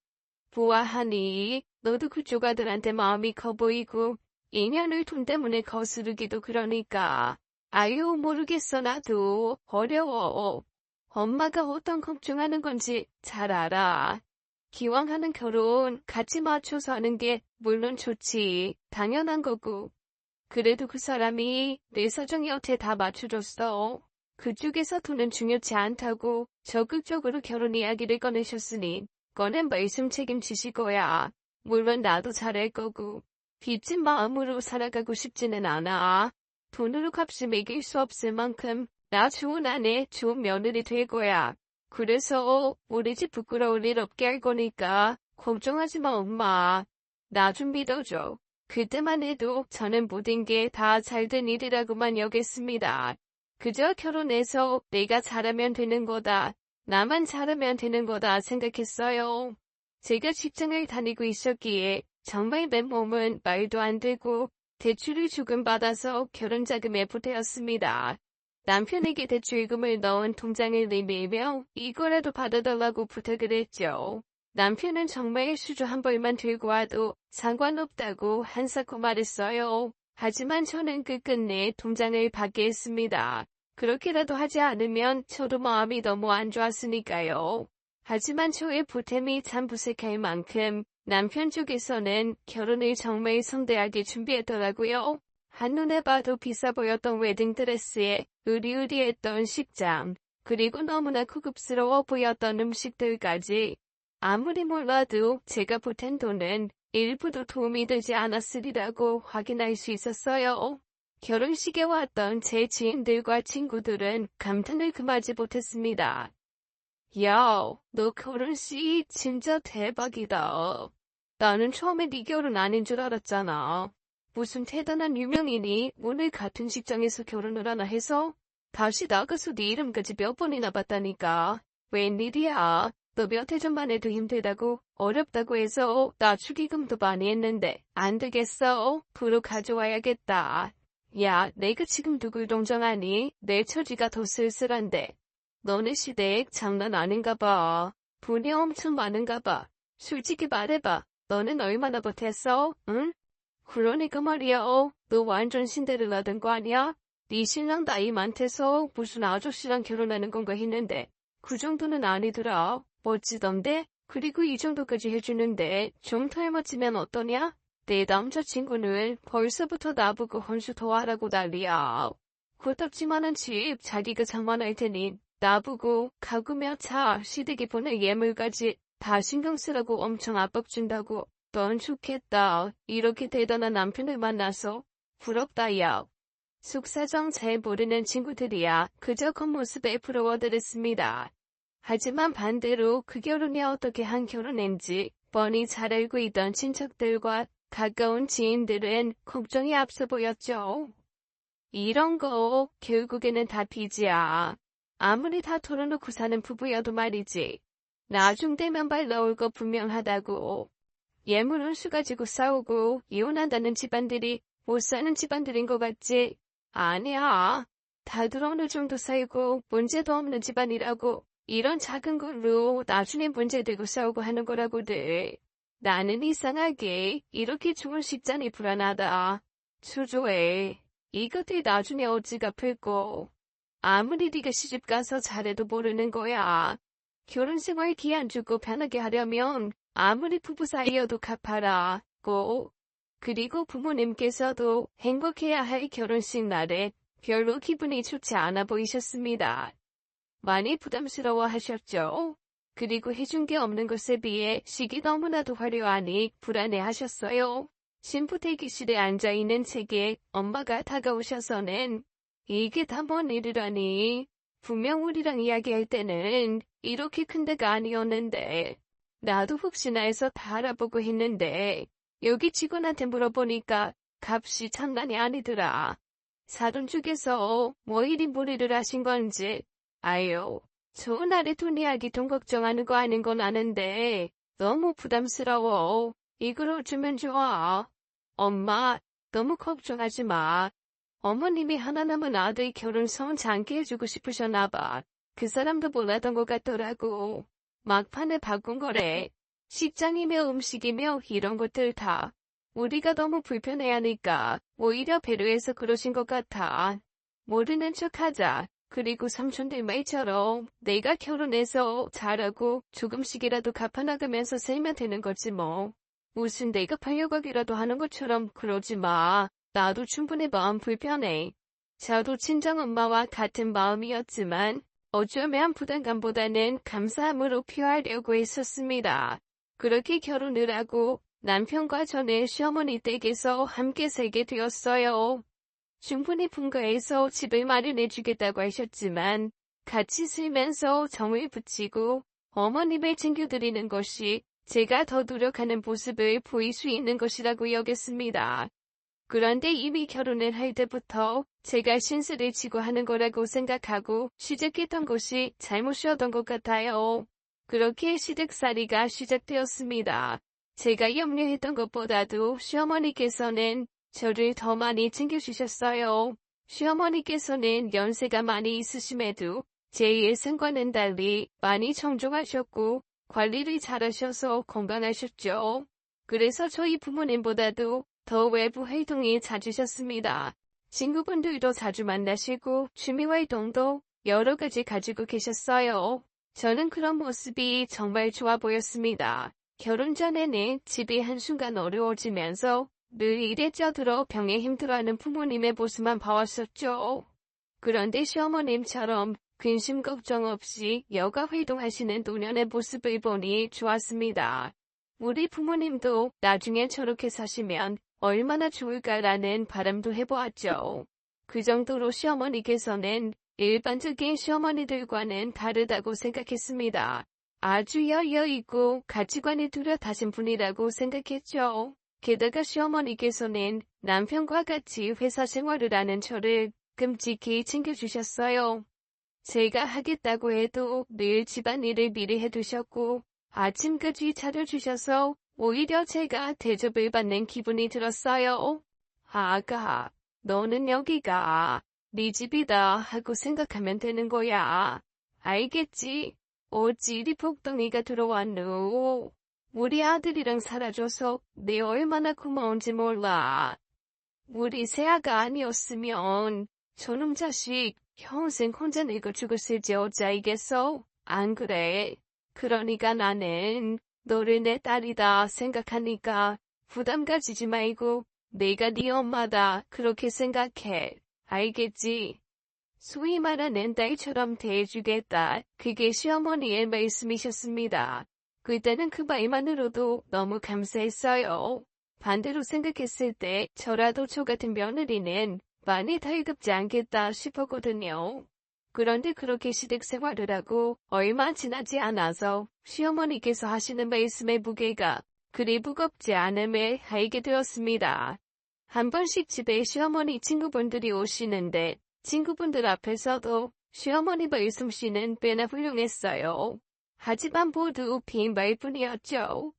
보아하니 너도 그쪽 아들한테 마음이 커 보이고 인연을 돈 때문에 거스르기도 그러니까. 아유 모르겠어 나도 어려워. 엄마가 어떤 걱정하는 건지 잘 알아. 기왕 하는 결혼 같이 맞춰서 하는 게 물론 좋지. 당연한 거고. 그래도 그 사람이 내 사정 여태 다 맞춰줬어. 그쪽에서 돈은 중요치 않다고 적극적으로 결혼 이야기를 꺼내셨으니 꺼낸 말씀 책임지실 거야. 물론 나도 잘할 거고. 빚진 마음으로 살아가고 싶지는 않아. 돈으로 값을 매길 수 없을 만큼 나 좋은 아내, 좋은 며느리 될 거야. 그래서 우리 집 부끄러울 일 없게 할 거니까 걱정하지 마 엄마. 나 좀 믿어줘. 그때만 해도 저는 모든 게 다 잘된 일이라고만 여겼습니다. 그저 결혼해서 내가 잘하면 되는 거다. 나만 잘하면 되는 거다 생각했어요. 제가 직장을 다니고 있었기에 정말 내 몸은 말도 안 되고 대출을 조금 받아서 결혼 자금에 보태었습니다. 남편에게 대출금을 넣은 통장을 내밀며 이거라도 받아달라고 부탁을 했죠. 남편은 정말 수저 한 벌만 들고 와도 상관없다고 한사코 말했어요. 하지만 저는 끝끝내 통장을 받게 했습니다. 그렇게라도 하지 않으면 저도 마음이 너무 안 좋았으니까요. 하지만 저의 보탬이 참 무색할 만큼 남편 쪽에서는 결혼을 정말 성대하게 준비했더라고요. 한눈에 봐도 비싸 보였던 웨딩드레스에 으리으리했던 식장, 그리고 너무나 고급스러워 보였던 음식들까지. 아무리 몰라도 제가 보탠 돈은 일부도 도움이 되지 않았으리라고 확인할 수 있었어요. 결혼식에 왔던 제 지인들과 친구들은 감탄을 금하지 못했습니다. 야, 너 결혼식 진짜 대박이다. 나는 처음에 네 결혼 아닌 줄 알았잖아. 무슨 대단한 유명인이 오늘 같은 직장에서 결혼을 하나 해서 다시 나가서 네 이름까지 몇 번이나 봤다니까. 웬일이야. 너 몇 해 전만 해도 힘들다고 어렵다고 해서 나 축의금도 많이 했는데 안 되겠어. 부로 가져와야겠다. 야, 내가 지금 누굴 동정하니? 내 처지가 더 쓸쓸한데. 너네 시댁 장난 아닌가 봐. 돈이 엄청 많은가 봐. 솔직히 말해봐. 너는 얼마나 버텼어? 응? 그러니까 말이야. 너 완전 신데렐라 된 거 아니야? 네 신랑 나이 많대서 무슨 아저씨랑 결혼하는 건가 했는데 그 정도는 아니더라. 멋지던데? 그리고 이 정도까지 해주는데 좀 닮았지면 어떠냐? 내 남자친구는 벌써부터 나보고 혼수 더 하라고 난리야. 고딱지만한 집 자기가 장만할 테니 나보고 가구며 차, 시댁에 보낼 예물까지 다 신경 쓰라고 엄청 압박 준다고. 넌 좋겠다. 이렇게 대단한 남편을 만나서 부럽다 야. 속사정 잘 모르는 친구들이야 그저 겉모습에 부러워들었습니다. 하지만 반대로 그 결혼이 어떻게 한 결혼인지 뻔히 잘 알고 있던 친척들과 가까운 지인들은 걱정이 앞서 보였죠. 이런 거 결국에는 다 빚이야. 아무리 다 털어놓고 사는 부부여도 말이지. 나중 되면 발 나올 거 분명하다고. 예물 운수 가지고 싸우고 이혼한다는 집안들이 못 사는 집안들인 것 같지? 아니야. 다들 어느 정도 살고 문제도 없는 집안이라고. 이런 작은 걸로 나중에 문제되고 싸우고 하는 거라고들. 나는 이상하게 이렇게 좋은 식장이 불안하다. 초조해. 이것들 나중에 어찌 갚을꼬. 아무리 네가 시집가서 잘해도 모르는 거야. 결혼생활 기한 주고 편하게 하려면 아무리 부부 사이여도 갚아라. 고. 그리고 부모님께서도 행복해야 할 결혼식 날에 별로 기분이 좋지 않아 보이셨습니다. 많이 부담스러워 하셨죠? 그리고 해준 게 없는 것에 비해 식이 너무나도 화려하니 불안해 하셨어요. 신부 대기실에 앉아있는 제게 엄마가 다가오셔서는 이게 다 뭔 일이라니. 분명 우리랑 이야기할 때는 이렇게 큰 데가 아니었는데. 나도 혹시나 해서 다 알아보고 했는데 여기 직원한테 물어보니까 값이 장난이 아니더라. 사돈 쪽에서 뭐 이리 무리를 하신 건지. 아유, 좋은 날에 돈 이야기 돈 걱정하는 거 아는 건 아는데 너무 부담스러워. 이걸 어쩌면 좋아. 엄마, 너무 걱정하지 마. 어머님이 하나 남은 아들 결혼 성치 않게 해주고 싶으셨나 봐. 그 사람도 몰랐던 것 같더라고. 막판에 바꾼 거래. 식장이며 음식이며 이런 것들 다. 우리가 너무 불편해하니까 오히려 배려해서 그러신 것 같아. 모르는 척하자. 그리고 삼촌들 말처럼 내가 결혼해서 잘하고 조금씩이라도 갚아나가면서 살면 되는 거지 뭐. 무슨 내가 팔려가기라도 하는 것처럼 그러지 마. 나도 충분히 마음 불편해. 저도 친정엄마와 같은 마음이었지만 어쩌면 부담감보다는 감사함으로 표하려고 했었습니다. 그렇게 결혼을 하고 남편과 전에 시어머니 댁에서 함께 살게 되었어요. 충분히 분가해서 집을 마련해주겠다고 하셨지만 같이 살면서 정을 붙이고 어머님을 챙겨드리는 것이 제가 더 노력하는 모습을 보일 수 있는 것이라고 여겼습니다. 그런데 이미 결혼을 할 때부터 제가 신세를 지고 하는 거라고 생각하고 시작했던 것이 잘못이었던 것 같아요. 그렇게 시댁살이가 시작되었습니다. 제가 염려했던 것보다도 시어머니께서는 저를 더 많이 챙겨주셨어요. 시어머니께서는 연세가 많이 있으심에도 제 예상과는 달리 많이 청정하셨고 관리를 잘하셔서 건강하셨죠. 그래서 저희 부모님보다도 더 외부 활동이 잦으셨습니다. 친구분들도 자주 만나시고 취미활동도 여러 가지 가지고 계셨어요. 저는 그런 모습이 정말 좋아 보였습니다. 결혼 전에는 집이 한순간 어려워지면서 늘 일에 쪄들어 병에 힘들어하는 부모님의 모습만 봐왔었죠. 그런데 시어머님처럼 근심 걱정 없이 여가 활동하시는 노년의 모습을 보니 좋았습니다. 우리 부모님도 나중에 저렇게 사시면 얼마나 좋을까라는 바람도 해보았죠. 그 정도로 시어머니께서는 일반적인 시어머니들과는 다르다고 생각했습니다. 아주 여유있고 가치관이 뚜렷하신 분이라고 생각했죠. 게다가 시어머니께서는 남편과 같이 회사 생활을 하는 저를 끔찍히 챙겨주셨어요. 제가 하겠다고 해도 늘 집안일을 미리 해두셨고 아침까지 차려주셔서 오히려 제가 대접을 받는 기분이 들었어요. 아가, 너는 여기가 네 집이다 하고 생각하면 되는 거야. 알겠지? 어찌 이리 복덩이가 들어왔노? 우리 아들이랑 살아줘서 내 얼마나 고마운지 몰라. 우리 새아가 아니었으면 저놈 자식 평생 혼자 늙어 죽었을지 어찌알겠어? 안 그래? 그러니까 나는 너를 내 딸이다 생각하니까 부담 가지지 말고 내가 네 엄마다 그렇게 생각해. 알겠지? 소위 말하는 딸처럼 대해주겠다. 그게 시어머니의 말씀이셨습니다. 그때는 그 말만으로도 너무 감사했어요. 반대로 생각했을 때 저라도 저 같은 며느리는 많이 달갑지 않겠다 싶었거든요. 그런데 그렇게 시댁 생활을 하고 얼마 지나지 않아서 시어머니께서 하시는 말씀의 무게가 그리 무겁지 않음을 알게 되었습니다. 한 번씩 집에 시어머니 친구분들이 오시는데 친구분들 앞에서도 시어머니 말씀씨는 꽤나 훌륭했어요. 하지만 모두 빈 말뿐이었죠.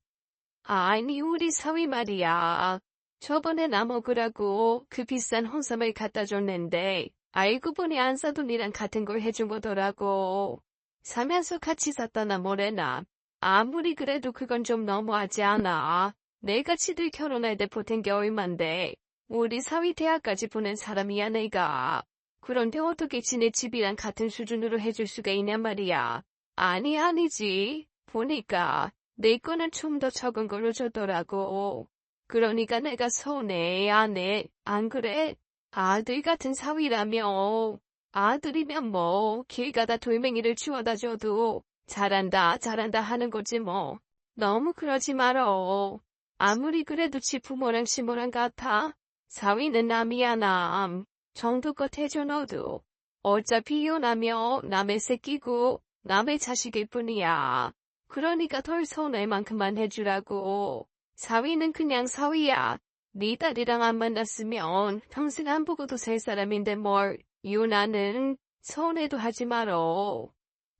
아니 우리 사위 말이야. 저번에 나 먹으라고 그 비싼 홍삼을 갖다 줬는데 알고 보니 안사돈이랑 같은 걸 해준 거더라고. 사면서 같이 샀다나 뭐래나. 아무리 그래도 그건 좀 너무하지 않아. 내가 지들 결혼할 때 보탠 게 얼만데. 우리 사위 대학까지 보낸 사람이야 내가. 그런데 어떻게 지네 집이랑 같은 수준으로 해줄 수가 있냔 말이야. 아니지. 보니까 내 거는 좀 더 적은 걸로 줬더라고. 그러니까 내가 서운해 안 해. 안 그래? 아들 같은 사위라며. 아들이면 뭐 길 가다 돌멩이를 주워다 줘도 잘한다 하는 거지 뭐. 너무 그러지 말어. 아무리 그래도 지 부모랑 시모랑 같아. 사위는 남이야 남. 정도껏 해줘 너도. 어차피 이혼하며 남의 새끼고 남의 자식일 뿐이야. 그러니까 덜 서운할 만큼만 해주라고. 사위는 그냥 사위야. 네 딸이랑 안 만났으면 평생 안 보고도 살 사람인데 뭘, 유나는 서운해도 하지 말어.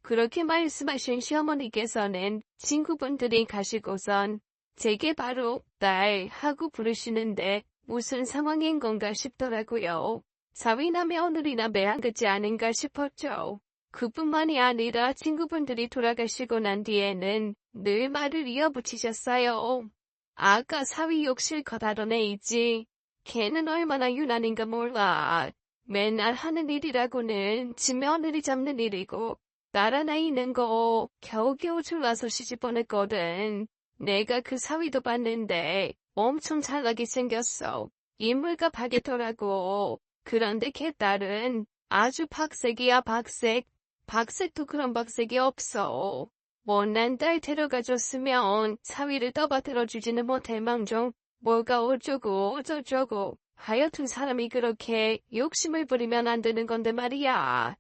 그렇게 말씀하신 시어머니께서는 친구분들이 가시고선 제게 바로 딸 하고 부르시는데 무슨 상황인 건가 싶더라고요. 사위나 며느리나 매한 거지 않은가 싶었죠. 그뿐만이 아니라 친구분들이 돌아가시고 난 뒤에는 늘 말을 이어붙이셨어요. 아까 사위 욕 실컷 하던 애이지. 걔는 얼마나 유난인가 몰라. 맨날 하는 일이라고는 지 며느리 잡는 일이고 딸 하나 있는 거 겨우겨우 졸라서 시집 보냈거든. 내가 그 사위도 봤는데 엄청 잘나게 생겼어. 인물과 박이더라고. 그런데 걔 딸은 아주 박색이야 박색. 박색도 그런 박색이 없어. 못난 딸 데려가줬으면 사위를 떠받들어주지는 못할 망정 뭐가 어쩌고 저쩌고 하여튼 사람이 그렇게 욕심을 부리면 안 되는 건데 말이야.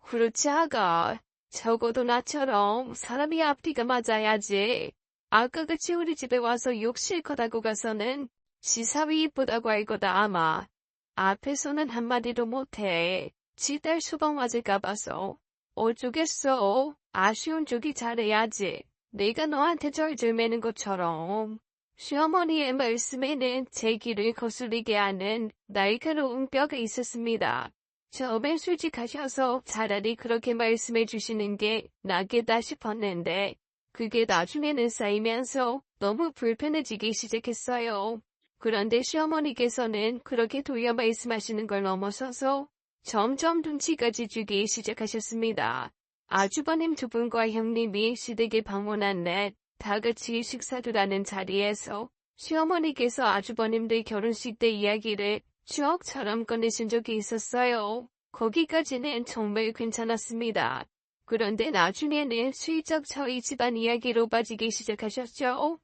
그렇지 아가. 적어도 나처럼 사람이 앞뒤가 맞아야지. 아까같이 우리 집에 와서 욕 실컷 하고 가서는 지 사위 이쁘다고 할 거다 아마. 앞에서는 한마디도 못해. 지 딸 수방 맞을까 봐서. 어쩌겠어. 아쉬운 쪽이 잘해야지. 내가 너한테 절절 매는 것처럼. 시어머니의 말씀에는 제 귀를 거슬리게 하는 날카로운 뼈가 있었습니다. 처음엔 솔직하셔서 차라리 그렇게 말씀해 주시는 게 낫겠다 싶었는데 그게 나중에는 쌓이면서 너무 불편해지기 시작했어요. 그런데 시어머니께서는 그렇게 돌려 말씀하시는 걸 넘어서서 점점 눈치까지 주기 시작하셨습니다. 아주버님 두 분과 형님이 시댁에 방문한 날 다같이 식사를 하는 자리에서 시어머니께서 아주버님들 결혼식 때 이야기를 추억처럼 꺼내신 적이 있었어요. 거기까지는 정말 괜찮았습니다. 그런데 나중에는 슬쩍 저희 집안 이야기로 빠지기 시작하셨죠.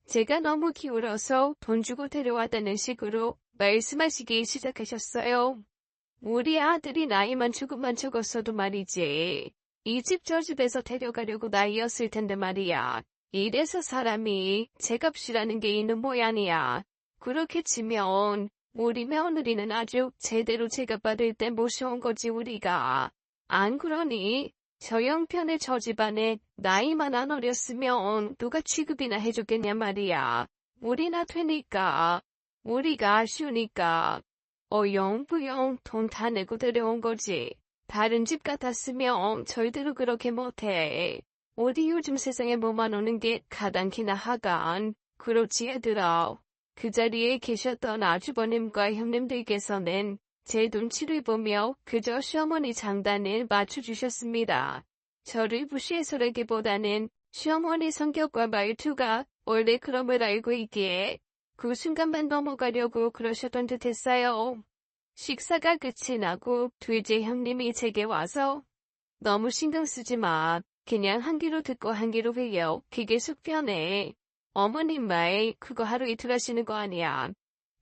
제가 너무 기울어서 돈 주고 데려왔다는 식으로 말씀하시기 시작하셨어요. 우리 아들이 나이만 조금만 적었어도 말이지. 이 집 저 집에서 데려가려고 나이였을 텐데 말이야. 이래서 사람이 제값이라는 게 있는 모양이야. 그렇게 치면 우리 며느리는 아주 제대로 제값 받을 때 모셔온 거지 우리가. 안 그러니? 저 형편의 저 집안에 나이만 안 어렸으면 누가 취급이나 해줬겠냐 말이야. 우리나 되니까. 우리가 아쉬우니까. 영부영 돈 다 내고 데려온 거지. 다른 집 같았으면 절대로 그렇게 못해. 어디 요즘 세상에 뭐만 오는 게 가당키나 하간. 그렇지 얘들아. 그 자리에 계셨던 아주버님과 형님들께서는 제 눈치를 보며 그저 시어머니 장단을 맞춰주셨습니다. 저를 무시해서라기보다는 시어머니 성격과 말투가 원래 그럼을 알고 있기에 그 순간만 넘어가려고 그러셨던 듯 했어요. 식사가 끝이 나고 둘째 형님이 제게 와서 너무 신경 쓰지 마. 그냥 한 귀로 듣고 한 귀로 외워. 그게 속편해. 어머님 말 그거 하루 이틀 하시는 거 아니야.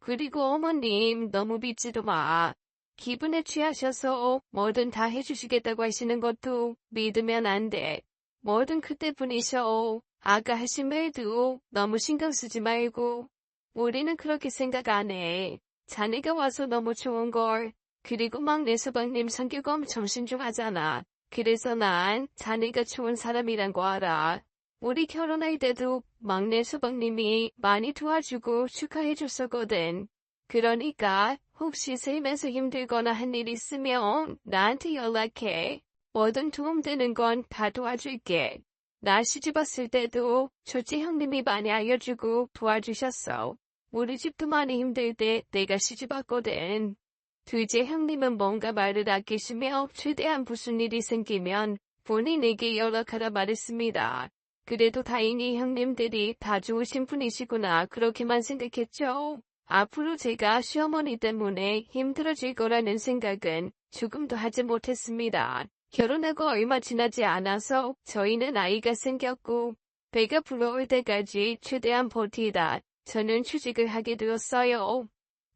그리고 어머님 너무 믿지도 마. 기분에 취하셔서 뭐든 다 해주시겠다고 하시는 것도 믿으면 안 돼. 뭐든 그때뿐이셔. 아까 하신 말도 너무 신경 쓰지 말고. 우리는 그렇게 생각 안 해. 자네가 와서 너무 좋은 걸. 그리고 막내 서방님 성격 엄청 신중하잖아. 그래서 난 자네가 좋은 사람이란 거 알아. 우리 결혼할 때도 막내 서방님이 많이 도와주고 축하해줬었거든. 그러니까 혹시 살면서 힘들거나 한 일 있으면 나한테 연락해. 뭐든 도움되는 건 다 도와줄게. 나 시집 왔을 때도 첫째 형님이 많이 알려주고 도와주셨어. 우리 집도 많이 힘들 때 내가 시집 왔거든. 둘째 형님은 뭔가 말을 아끼시며 최대한 무슨 일이 생기면 본인에게 연락하라 말했습니다. 그래도 다행히 형님들이 다 좋으신 분이시구나 그렇게만 생각했죠. 앞으로 제가 시어머니 때문에 힘들어질 거라는 생각은 조금도 하지 못했습니다. 결혼하고 얼마 지나지 않아서 저희는 아이가 생겼고 배가 불러올 때까지 최대한 버티다 저는 취직을 하게 되었어요.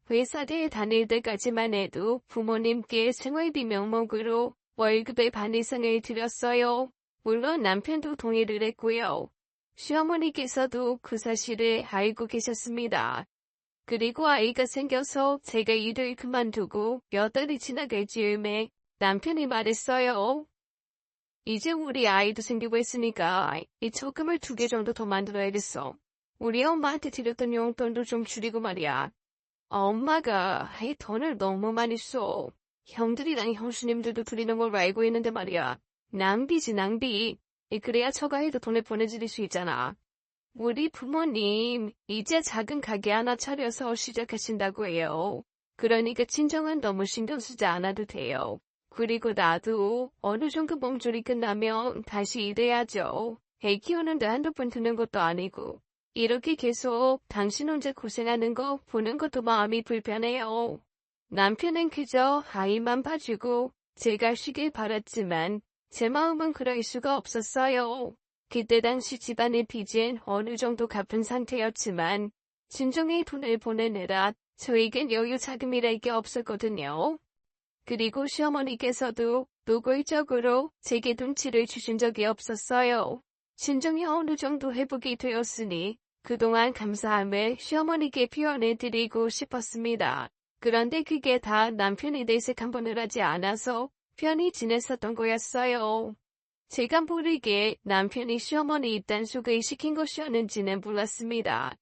회사에 다닐 때까지만 해도 부모님께 생활비 명목으로 월급의 반 이상을 드렸어요. 물론 남편도 동의를 했고요. 시어머니께서도 그 사실을 알고 계셨습니다. 그리고 아이가 생겨서 제가 일을 그만두고 몇 달이 지나갈 즈음에 남편이 말했어요. 이제 우리 아이도 생기고 했으니까 이 적금을 2개 정도 더 만들어야겠어. 우리 엄마한테 드렸던 용돈도 좀 줄이고 말이야. 엄마가 이 돈을 너무 많이 써. 형들이랑 형수님들도 드리는 걸 알고 있는데 말이야. 낭비지 낭비. 그래야 처가에도 돈을 보내드릴 수 있잖아. 우리 부모님 이제 작은 가게 하나 차려서 시작하신다고 해요. 그러니까 친정은 너무 신경 쓰지 않아도 돼요. 그리고 나도 어느 정도 몸조리 끝나면 다시 일해야죠. 애 키우는데 한두 번 드는 것도 아니고. 이렇게 계속 당신 혼자 고생하는 거 보는 것도 마음이 불편해요. 남편은 그저 아이만 봐주고 제가 쉬길 바랐지만 제 마음은 그럴 수가 없었어요. 그때 당시 집안의 빚은 어느 정도 갚은 상태였지만 친정에 돈을 보내느라 저에겐 여유 자금이랄 게 없었거든요. 그리고 시어머니께서도 노골적으로 제게 눈치를 주신 적이 없었어요. 친정이 어느 정도 회복이 되었으니 그동안 감사함을 시어머니께 표현해드리고 싶었습니다. 그런데 그게 다 남편이 내색 한 번을 하지 않아서 편히 지냈었던 거였어요. 제가 모르게 남편이 시어머니 입단속을 시킨 것이었는지는 몰랐습니다.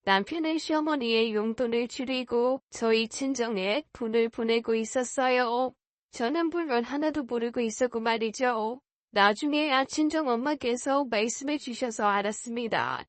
남편은 시어머니의 용돈을 줄이고 저희 친정에 돈을 보내고 있었어요. 저는 물론 하나도 모르고 있었고 말이죠. 나중에야 친정엄마께서 말씀해 주셔서 알았습니다.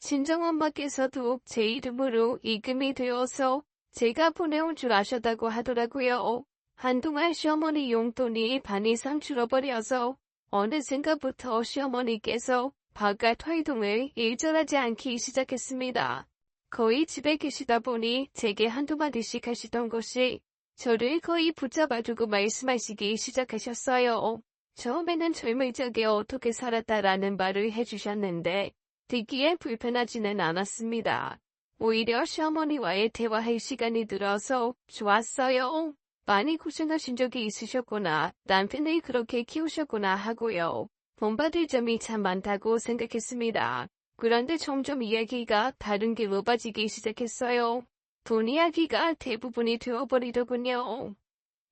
친정엄마께서도 제 이름으로 입금이 되어서 제가 보내온 줄 아셨다고 하더라고요. 한동안 시어머니 용돈이 반 이상 줄어버려서 어느샌가부터 시어머니께서 바깥 활동을 일절하지 않기 시작했습니다. 거의 집에 계시다 보니 제게 한두 마디씩 하시던 것이 저를 거의 붙잡아두고 말씀하시기 시작하셨어요. 처음에는 젊을 적에 어떻게 살았다라는 말을 해주셨는데 듣기에 불편하지는 않았습니다. 오히려 시어머니와의 대화할 시간이 들어서 좋았어요. 많이 고생하신 적이 있으셨구나. 남편을 그렇게 키우셨구나 하고요. 본받을 점이 참 많다고 생각했습니다. 그런데 점점 이야기가 다른 길로 빠지기 시작했어요. 돈 이야기가 대부분이 되어버리더군요.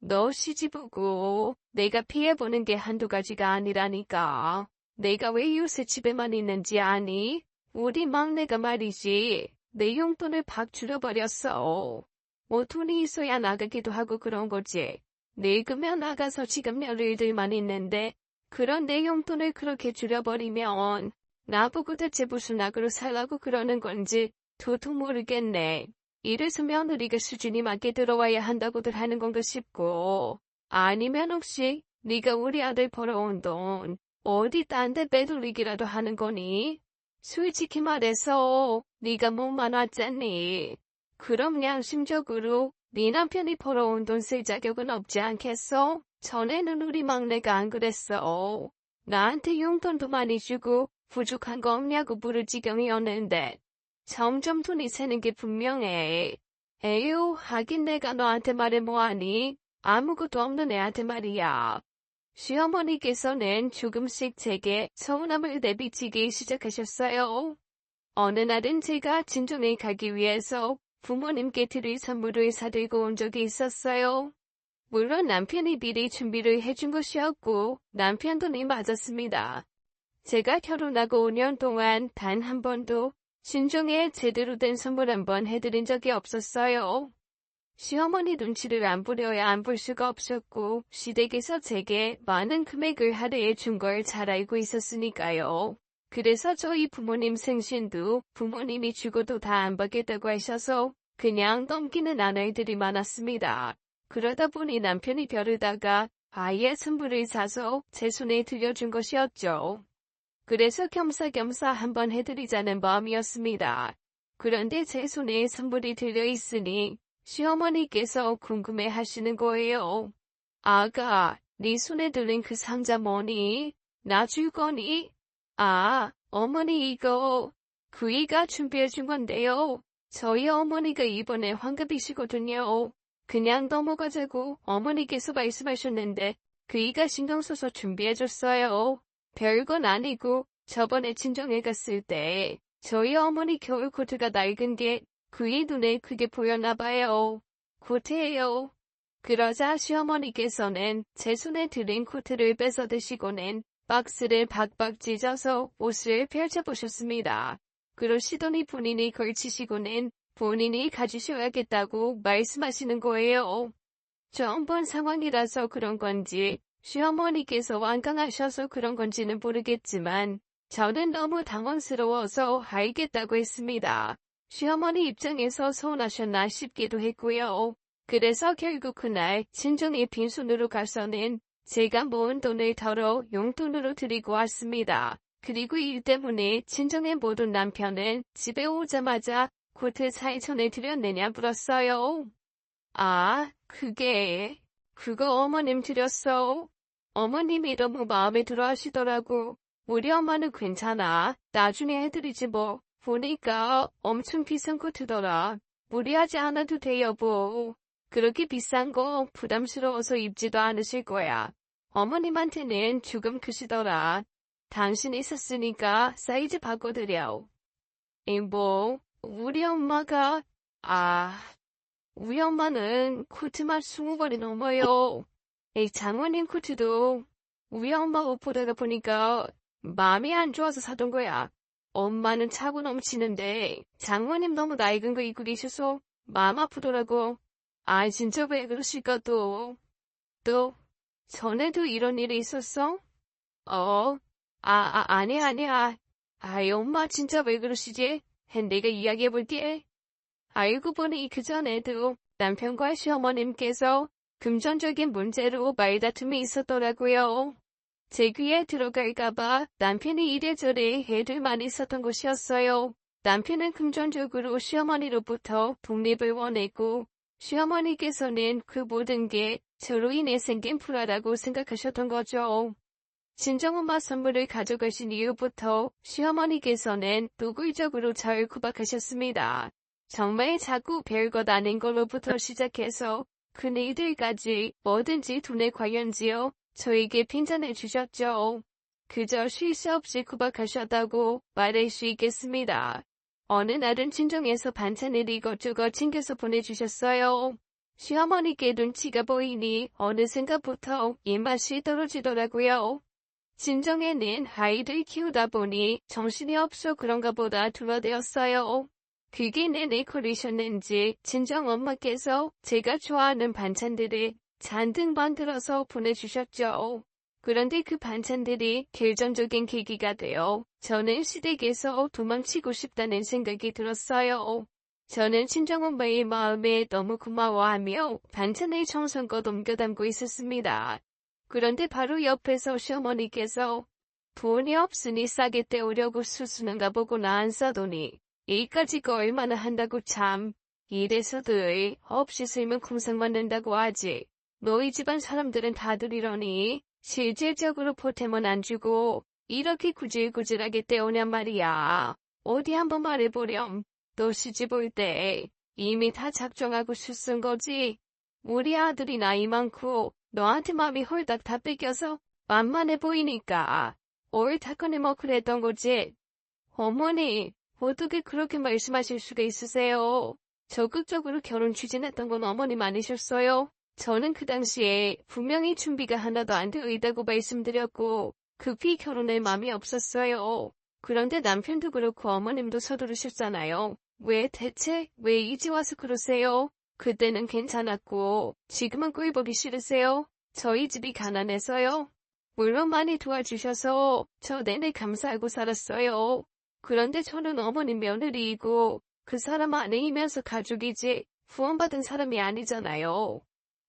너 시집오고 내가 피해보는 게 한두 가지가 아니라니까. 내가 왜 요새 집에만 있는지 아니? 우리 막내가 말이지. 내 용돈을 팍 줄여버렸어. 뭐 돈이 있어야 나가기도 하고 그런 거지. 늙으면 나가서 지금 낼 일들만 있는데 그런 내 용돈을 그렇게 줄여버리면 나보고 대체 무슨 악으로 살라고 그러는 건지 도통 모르겠네. 이래서 며느리가 수준이 맞게 들어와야 한다고들 하는 건가 싶고 아니면 혹시 네가 우리 아들 벌어온 돈 어디 딴 데 빼돌리기라도 하는 거니? 솔직히 말해서 네가 몸만 왔잖니. 그럼 양심적으로 네 남편이 벌어온 돈 쓸 자격은 없지 않겠어? 전에는 우리 막내가 안 그랬어. 나한테 용돈도 많이 주고 부족한 거 없냐고 물을 지경이었는데 점점 돈이 새는 게 분명해. 에휴, 하긴 내가 너한테 말해 뭐하니? 아무것도 없는 애한테 말이야. 시어머니께서는 조금씩 제게 서운함을 내비치기 시작하셨어요. 어느 날은 제가 친정에 가기 위해서 부모님께 드릴 선물을 사들고 온 적이 있었어요. 물론 남편이 미리 준비를 해준 것이었고 남편 돈이 맞았습니다. 제가 결혼하고 5년 동안 단 한 번도 친정에 제대로 된 선물 한 번 해드린 적이 없었어요. 시어머니 눈치를 안 보려야 안 볼 수가 없었고 시댁에서 제게 많은 금액을 할애해 준 걸 잘 알고 있었으니까요. 그래서 저희 부모님 생신도 부모님이 주고도 다 안 받겠다고 하셔서 그냥 넘기는 아내들이 많았습니다. 그러다 보니 남편이 벼르다가 아예 선물을 사서 제 손에 들려준 것이었죠. 그래서 겸사겸사 한번 해드리자는 마음이었습니다. 그런데 제 손에 선물이 들려있으니 시어머니께서 궁금해 하시는 거예요. 아가, 네 손에 들린 그 상자 뭐니? 나 줄 거니? 아, 어머니 이거 구이가 준비해 준 건데요. 저희 어머니가 이번에 환갑이시거든요. 그냥 넘어가자고 어머니께서 말씀하셨는데 구이가 신경 써서 준비해 줬어요. 별건 아니고 저번에 친정에 갔을 때 저희 어머니 겨울 코트가 낡은 게 그의 눈에 그게 보였나 봐요. 코트예요. 그러자 시어머니께서는 제 손에 들인 코트를 뺏어 드시고는 박스를 박박 찢어서 옷을 펼쳐보셨습니다. 그러시더니 본인이 걸치시고는 본인이 가지셔야겠다고 말씀하시는 거예요. 처음 본 상황이라서 그런 건지 시어머니께서 완강하셔서 그런 건지는 모르겠지만 저는 너무 당황스러워서 알겠다고 했습니다. 시어머니 입장에서 서운하셨나 싶기도 했고요. 그래서 결국 그날 친정에 빈손으로 가서는 제가 모은 돈을 덜어 용돈으로 드리고 왔습니다. 그리고 일 때문에 친정에 못 온 남편은 집에 오자마자 코트 4,000원을 드렸느냐 물었어요. 아, 그거 어머님 드렸어. 어머님이 너무 마음에 들어 하시더라고. 우리 엄마는 괜찮아. 나중에 해드리지 뭐. 보니까 엄청 비싼 코트더라. 무리하지 않아도 돼, 여보. 그렇게 비싼 거 부담스러워서 입지도 않으실 거야. 어머님한테는 조금 크시더라. 당신이 있었으니까 사이즈 바꿔드려. 우리 엄마가, 우리 엄마는 코트만 20벌이 넘어요. 장모님 코트도 우리 엄마 옷 보다가 보니까 마음이 안 좋아서 사던 거야. 엄마는 차고 넘치는데 장모님 너무 낡은 거 입고 계셔서 마음 아프더라고. 진짜 왜 그러실까 또. 전에도 이런 일이 있었어? 아니야. 엄마 진짜 왜 그러시지? 내가 이야기해볼게. 알고 보니 그전에도 남편과 시어머님께서 금전적인 문제로 말다툼이 있었더라고요. 제 귀에 들어갈까봐 남편이 이래저래 해를 많이 썼던 것이었어요. 남편은 금전적으로 시어머니로부터 독립을 원했고 시어머니께서는 그 모든 게 저로 인해 생긴 불화라고 생각하셨던 거죠. 친정엄마 선물을 가져가신 이후부터 시어머니께서는 노골적으로 절 구박하셨습니다. 정말 자꾸 별것 아닌 걸로부터 시작해서 큰 일들까지 뭐든지 돈에 관련지어 저에게 핀잔을 주셨죠. 그저 쉴 새 없이 구박하셨다고 말할 수 있겠습니다. 어느 날은 친정에서 반찬을 이것저것 챙겨서 보내주셨어요. 시어머니께 눈치가 보이니 어느샌가부터 입맛이 떨어지더라고요. 친정에는 아이들 키우다 보니 정신이 없어 그런가 보다 둘러대었어요. 그게 내내 걸리셨는지 친정엄마께서 제가 좋아하는 반찬들을 잔뜩 만들어서 보내주셨죠. 그런데 그 반찬들이 결정적인 계기가 되어 저는 시댁에서 도망치고 싶다는 생각이 들었어요. 저는 친정엄마의 마음에 너무 고마워하며 반찬을 정성껏 옮겨 담고 있었습니다. 그런데 바로 옆에서 시어머니께서 돈이 없으니 싸게 떼오려고 수수는가 보구나 안 싸더니 이까지가 얼마나 한다고 참. 이래서들 없이 쓸면 궁상 맞는다고 하지. 너희 집안 사람들은 다들 이러니 실질적으로 보탬은 안 주고 이렇게 구질구질하게 떼오냔 말이야. 어디 한번 말해보렴. 너 시집 올 때 이미 다 작정하고 수쓴 거지. 우리 아들이 나이 많고 너한테 마음이 홀딱 다 뺏겨서 만만해 보이니까 옳다 꺼내뭐 그랬던 거지. 어머니, 어떻게 그렇게 말씀하실 수가 있으세요? 적극적으로 결혼 추진했던 건 어머님 아니셨어요? 저는 그 당시에 분명히 준비가 하나도 안 되어 있다고 말씀드렸고 급히 결혼할 마음이 없었어요. 그런데 남편도 그렇고 어머님도 서두르셨잖아요. 대체 왜 이제 와서 그러세요? 그때는 괜찮았고 지금은 꼴보기 싫으세요? 저희 집이 가난해서요. 물론 많이 도와주셔서 저 내내 감사하고 살았어요. 그런데 저는 어머님 며느리이고 그 사람 아내이면서 가족이지 후원받은 사람이 아니잖아요.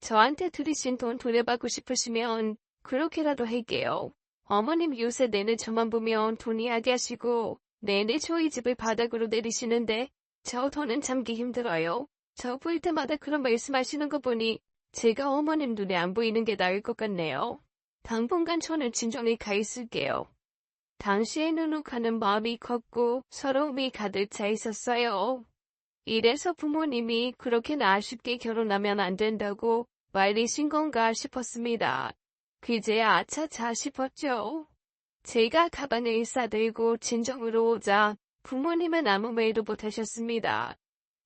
저한테 들이신 돈 돌려받고 싶으시면 그렇게라도 할게요. 어머님 요새 내내 저만 보면 돈 이야기 하시고 내내 저희 집을 바닥으로 내리시는데 저 돈은 참기 힘들어요. 저 볼 때마다 그런 말씀하시는 거 보니 제가 어머님 눈에 안 보이는 게 나을 것 같네요. 당분간 저는 진정히 가 있을게요. 당시에는 욱하는 마음이 컸고 서러움이 가득 차 있었어요. 이래서 부모님이 그렇게나 아쉽게 결혼하면 안 된다고 말리신 건가 싶었습니다. 그제야 아차차 싶었죠. 제가 가방을 싸들고 친정으로 오자 부모님은 아무 말도 못하셨습니다.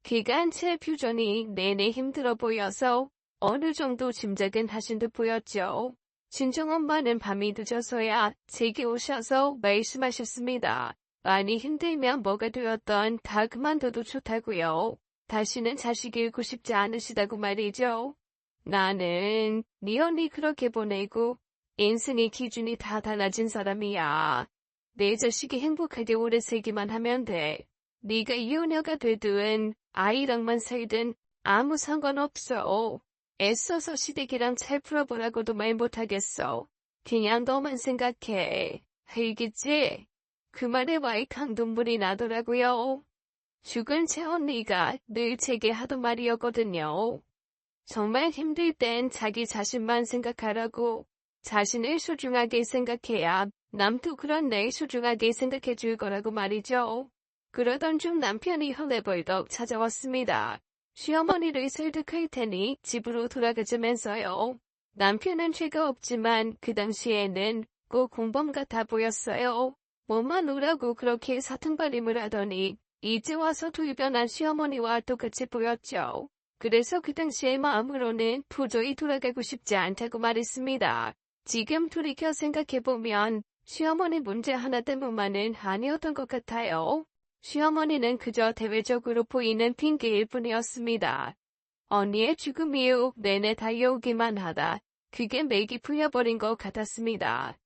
그간 제 표정이 내내 힘들어 보여서 어느 정도 짐작은 하신 듯 보였죠. 친정엄마는 밤이 늦어서야 제게 오셔서 말씀하셨습니다. 많이 힘들면 뭐가 되었던 다 그만둬도 좋다고요. 다시는 자식 잃고 싶지 않으시다고 말이죠. 나는 네 언니 그렇게 보내고 인생의 기준이 다 달라진 사람이야. 내 자식이 행복하게 오래 살기만 하면 돼. 네가 이혼녀가 되든 아이랑만 살든 아무 상관없어. 애써서 시댁이랑 잘 풀어보라고도 말 못하겠어. 그냥 너만 생각해. 알겠지? 그 말에 와익한 눈물이 나더라고요. 죽은 제 언니가 늘 제게 하던 말이었거든요. 정말 힘들 땐 자기 자신만 생각하라고. 자신을 소중하게 생각해야 남도 그런 날 소중하게 생각해 줄 거라고 말이죠. 그러던 중 남편이 헐레벌떡 찾아왔습니다. 시어머니를 설득할 테니 집으로 돌아가자면서요. 남편은 죄가 없지만 그 당시에는 꼭 공범 같아 보였어요. 뭐만 오라고 그렇게 사탕발림을 하더니 이제 와서 돌변한 시어머니와 똑같이 보였죠. 그래서 그 당시의 마음으로는 도저히 돌아가고 싶지 않다고 말했습니다. 지금 돌이켜 생각해보면 시어머니 문제 하나 때문만은 아니었던 것 같아요. 시어머니는 그저 대외적으로 보이는 핑계일 뿐이었습니다. 언니의 죽음 이후 내내 달려오기만 하다 그게 맥이 풀려버린 것 같았습니다.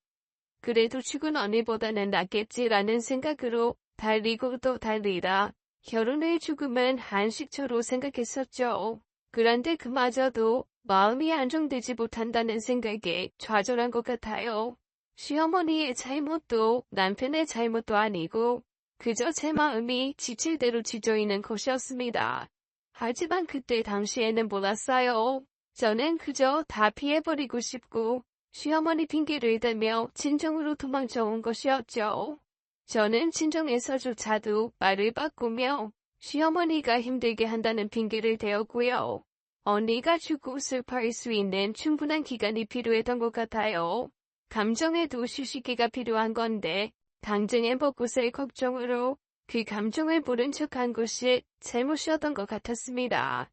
그래도 죽은 언니보다는 낫겠지라는 생각으로 달리고 또 달리다 결혼의 죽음은 한식처로 생각했었죠. 그런데 그마저도 마음이 안정되지 못한다는 생각에 좌절한 것 같아요. 시어머니의 잘못도 남편의 잘못도 아니고 그저 제 마음이 지칠 대로 지쳐있는 것이었습니다. 하지만 그때 당시에는 몰랐어요. 저는 그저 다 피해버리고 싶고 시어머니 핑계를 대며 친정으로 도망쳐 온 것이었죠. 저는 친정에서조차도 말을 바꾸며 시어머니가 힘들게 한다는 핑계를 대었고요. 언니가 죽고 슬퍼할 수 있는 충분한 기간이 필요했던 것 같아요. 감정에도 휴식기가 필요한 건데 당장에 벚꽃의 걱정으로 그 감정을 모른 척한 것이 잘못이었던 것 같았습니다.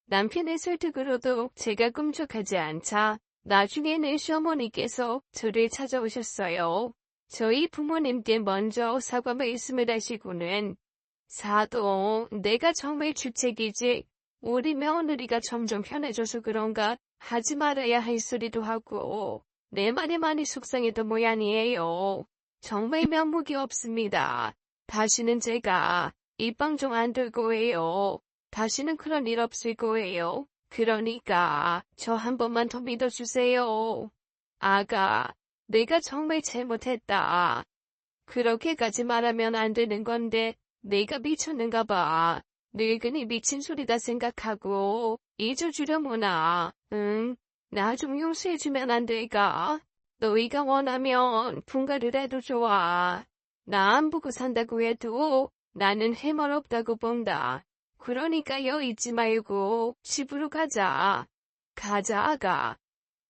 남편의 설득으로도 제가 꿈쩍하지 않자 나중에는 시어머니께서 저를 찾아오셨어요. 저희 부모님께 먼저 사과 말씀을 하시고는 사도 내가 정말 주책이지 우리 며느리가 점점 편해져서 그런가 하지 말아야 할 소리도 하고 내 말에 많이 속상했던 모양이에요. 정말 면목이 없습니다. 다시는 제가 입방정 안 들고 해요. 다시는 그런 일 없을 거예요. 그러니까 저 한 번만 더 믿어주세요. 아가, 내가 정말 잘못했다. 그렇게까지 말하면 안 되는 건데 내가 미쳤는가 봐. 늙은이 미친 소리다 생각하고 잊어주려무나. 응, 나 좀 용서해주면 안 될까? 너희가 원하면 분가를 해도 좋아. 나 안 보고 산다고 해도 나는 해말 없다고 본다. 그러니까 여 있지 말고 집으로 가자. 가자 아가.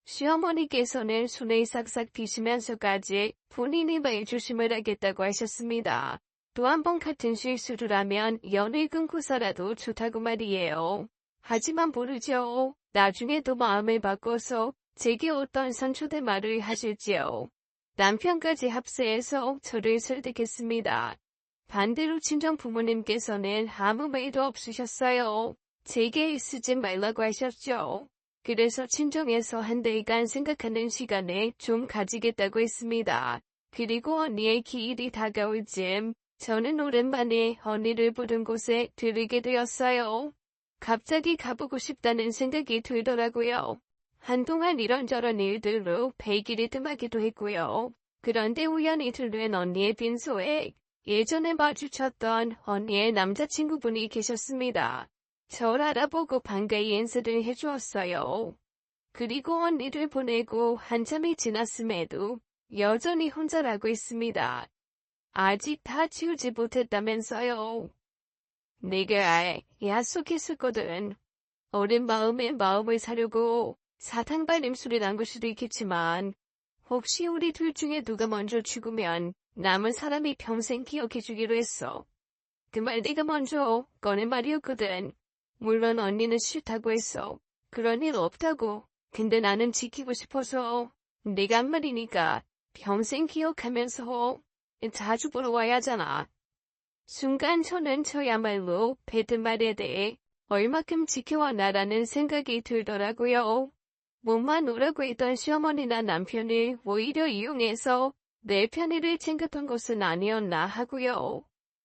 시어머니께서는 손을 싹싹 비시면서까지 본인이 말 조심을 하겠다고 하셨습니다. 또 한 번 같은 실수를 하면 연을 끊고서라도 좋다고 말이에요. 하지만 모르죠. 나중에도 마음을 바꿔서 제게 어떤 선초대 말을 하실지요. 남편까지 합세해서 저를 설득했습니다. 반대로 친정 부모님께서는 아무 말도 없으셨어요. 제게 쓰지 말라고 하셨죠. 그래서 친정에서 한 달간 생각하는 시간을 좀 가지겠다고 했습니다. 그리고 언니의 기일이 다가올 즈음 저는 오랜만에 언니를 부른 곳에 들르게 되었어요. 갑자기 가보고 싶다는 생각이 들더라고요. 한동안 이런저런 일들로 배길이 뜸하기도 했고요. 그런데 우연히 들른 언니의 빈소에 예전에 마주쳤던 언니의 남자친구분이 계셨습니다. 절 알아보고 반가이 인사를 해주었어요. 그리고 언니를 보내고 한참이 지났음에도 여전히 혼자라고 있습니다. 아직 다 치우지 못했다면서요. 내가 약속했었거든. 어린 마음에 마음을 사려고 사탕발림 소리 난 걸 수도 있겠지만 혹시 우리 둘 중에 누가 먼저 죽으면 남은 사람이 평생 기억해주기로 했어. 그 말 네가 먼저 꺼낸 말이었거든. 물론 언니는 싫다고 했어. 그런 일 없다고. 근데 나는 지키고 싶어서. 네가 한 말이니까 평생 기억하면서 자주 보러 와야 하잖아. 순간 저는 저야말로 뱉은 말에 대해 얼마큼 지켜왔나라는 생각이 들더라고요. 몸만 오라고 했던 시어머니나 남편을 오히려 이용해서 내 편의를 챙겼던 것은 아니었나 하고요.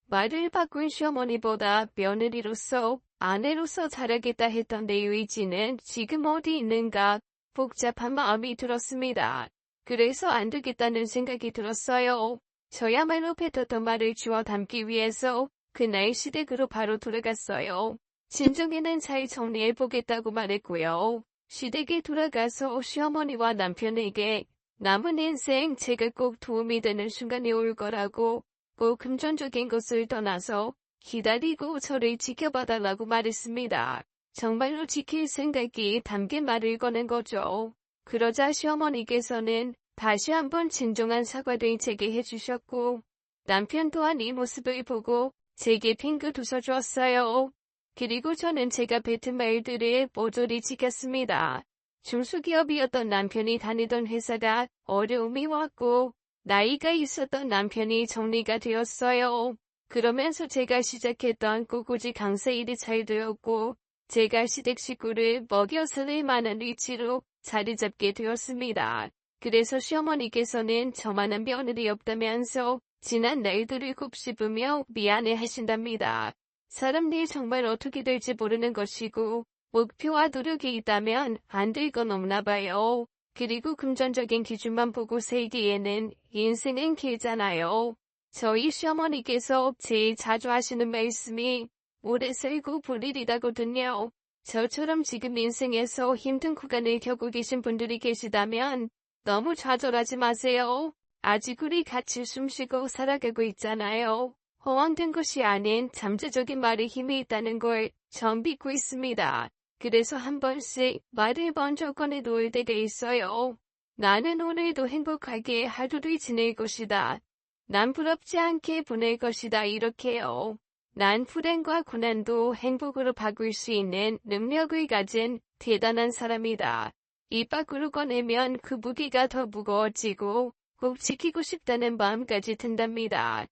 말을 바꾼 시어머니보다 며느리로서 아내로서 잘하겠다 했던 내 의지는 지금 어디 있는가 복잡한 마음이 들었습니다. 그래서 안 되겠다는 생각이 들었어요. 저야말로 뱉었던 말을 주워 담기 위해서 그날 시댁으로 바로 돌아갔어요. 진정에는 잘 정리해보겠다고 말했고요. 시댁에 돌아가서 시어머니와 남편에게 남은 인생 제가 꼭 도움이 되는 순간이 올 거라고 꼭 금전적인 것을 떠나서 기다리고 저를 지켜봐달라고 말했습니다. 정말로 지킬 생각이 담긴 말을 꺼낸 거죠. 그러자 시어머니께서는 다시 한번 진정한 사과를 제게 해주셨고 남편 또한 이 모습을 보고 제게 핑긋 웃어주었어요. 그리고 저는 제가 뱉은 말들을 모조리 지켰습니다. 중소기업이었던 남편이 다니던 회사가 어려움이 왔고 나이가 있었던 남편이 정리가 되었어요. 그러면서 제가 시작했던 꽃꽂이 강사 일이 잘 되었고 제가 시댁 식구를 먹여 살릴 만한 위치로 자리 잡게 되었습니다. 그래서 시어머니께서는 저만한 며느리 없다면서 지난 날들을 곱씹으며 미안해 하신답니다. 사람 일 정말 어떻게 될지 모르는 것이고 목표와 노력이 있다면 안 될 건 없나 봐요. 그리고 금전적인 기준만 보고 살기에는 인생은 길잖아요. 저희 시어머니께서 제일 자주 하시는 말씀이 오래 살고 볼 일이라거든요. 저처럼 지금 인생에서 힘든 구간을 겪고 계신 분들이 계시다면 너무 좌절하지 마세요. 아직 우리 같이 숨쉬고 살아가고 있잖아요. 허황된 것이 아닌 잠재적인 말에 힘이 있다는 걸 전 믿고 있습니다. 그래서 한 번씩 말을 먼저 꺼내놓을 때가 있어요. 나는 오늘도 행복하게 하루를 지낼 것이다. 난 부럽지 않게 보낼 것이다. 이렇게요. 난 불행과 고난도 행복으로 바꿀 수 있는 능력을 가진 대단한 사람이다. 입 밖으로 꺼내면 그 무게가 더 무거워지고 꼭 지키고 싶다는 마음까지 든답니다.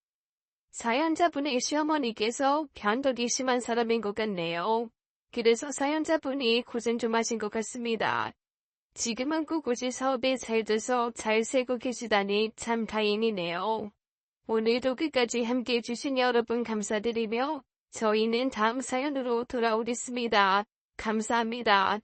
사연자분의 시어머니께서 변덕이 심한 사람인 것 같네요. 그래서 사연자분이 고생 좀 하신 것 같습니다. 지금은 꽃꽂이 사업에 잘 돼서 잘 살고 계시다니 참 다행이네요. 오늘도 끝까지 함께해 주신 여러분 감사드리며 저희는 다음 사연으로 돌아오겠습니다. 감사합니다.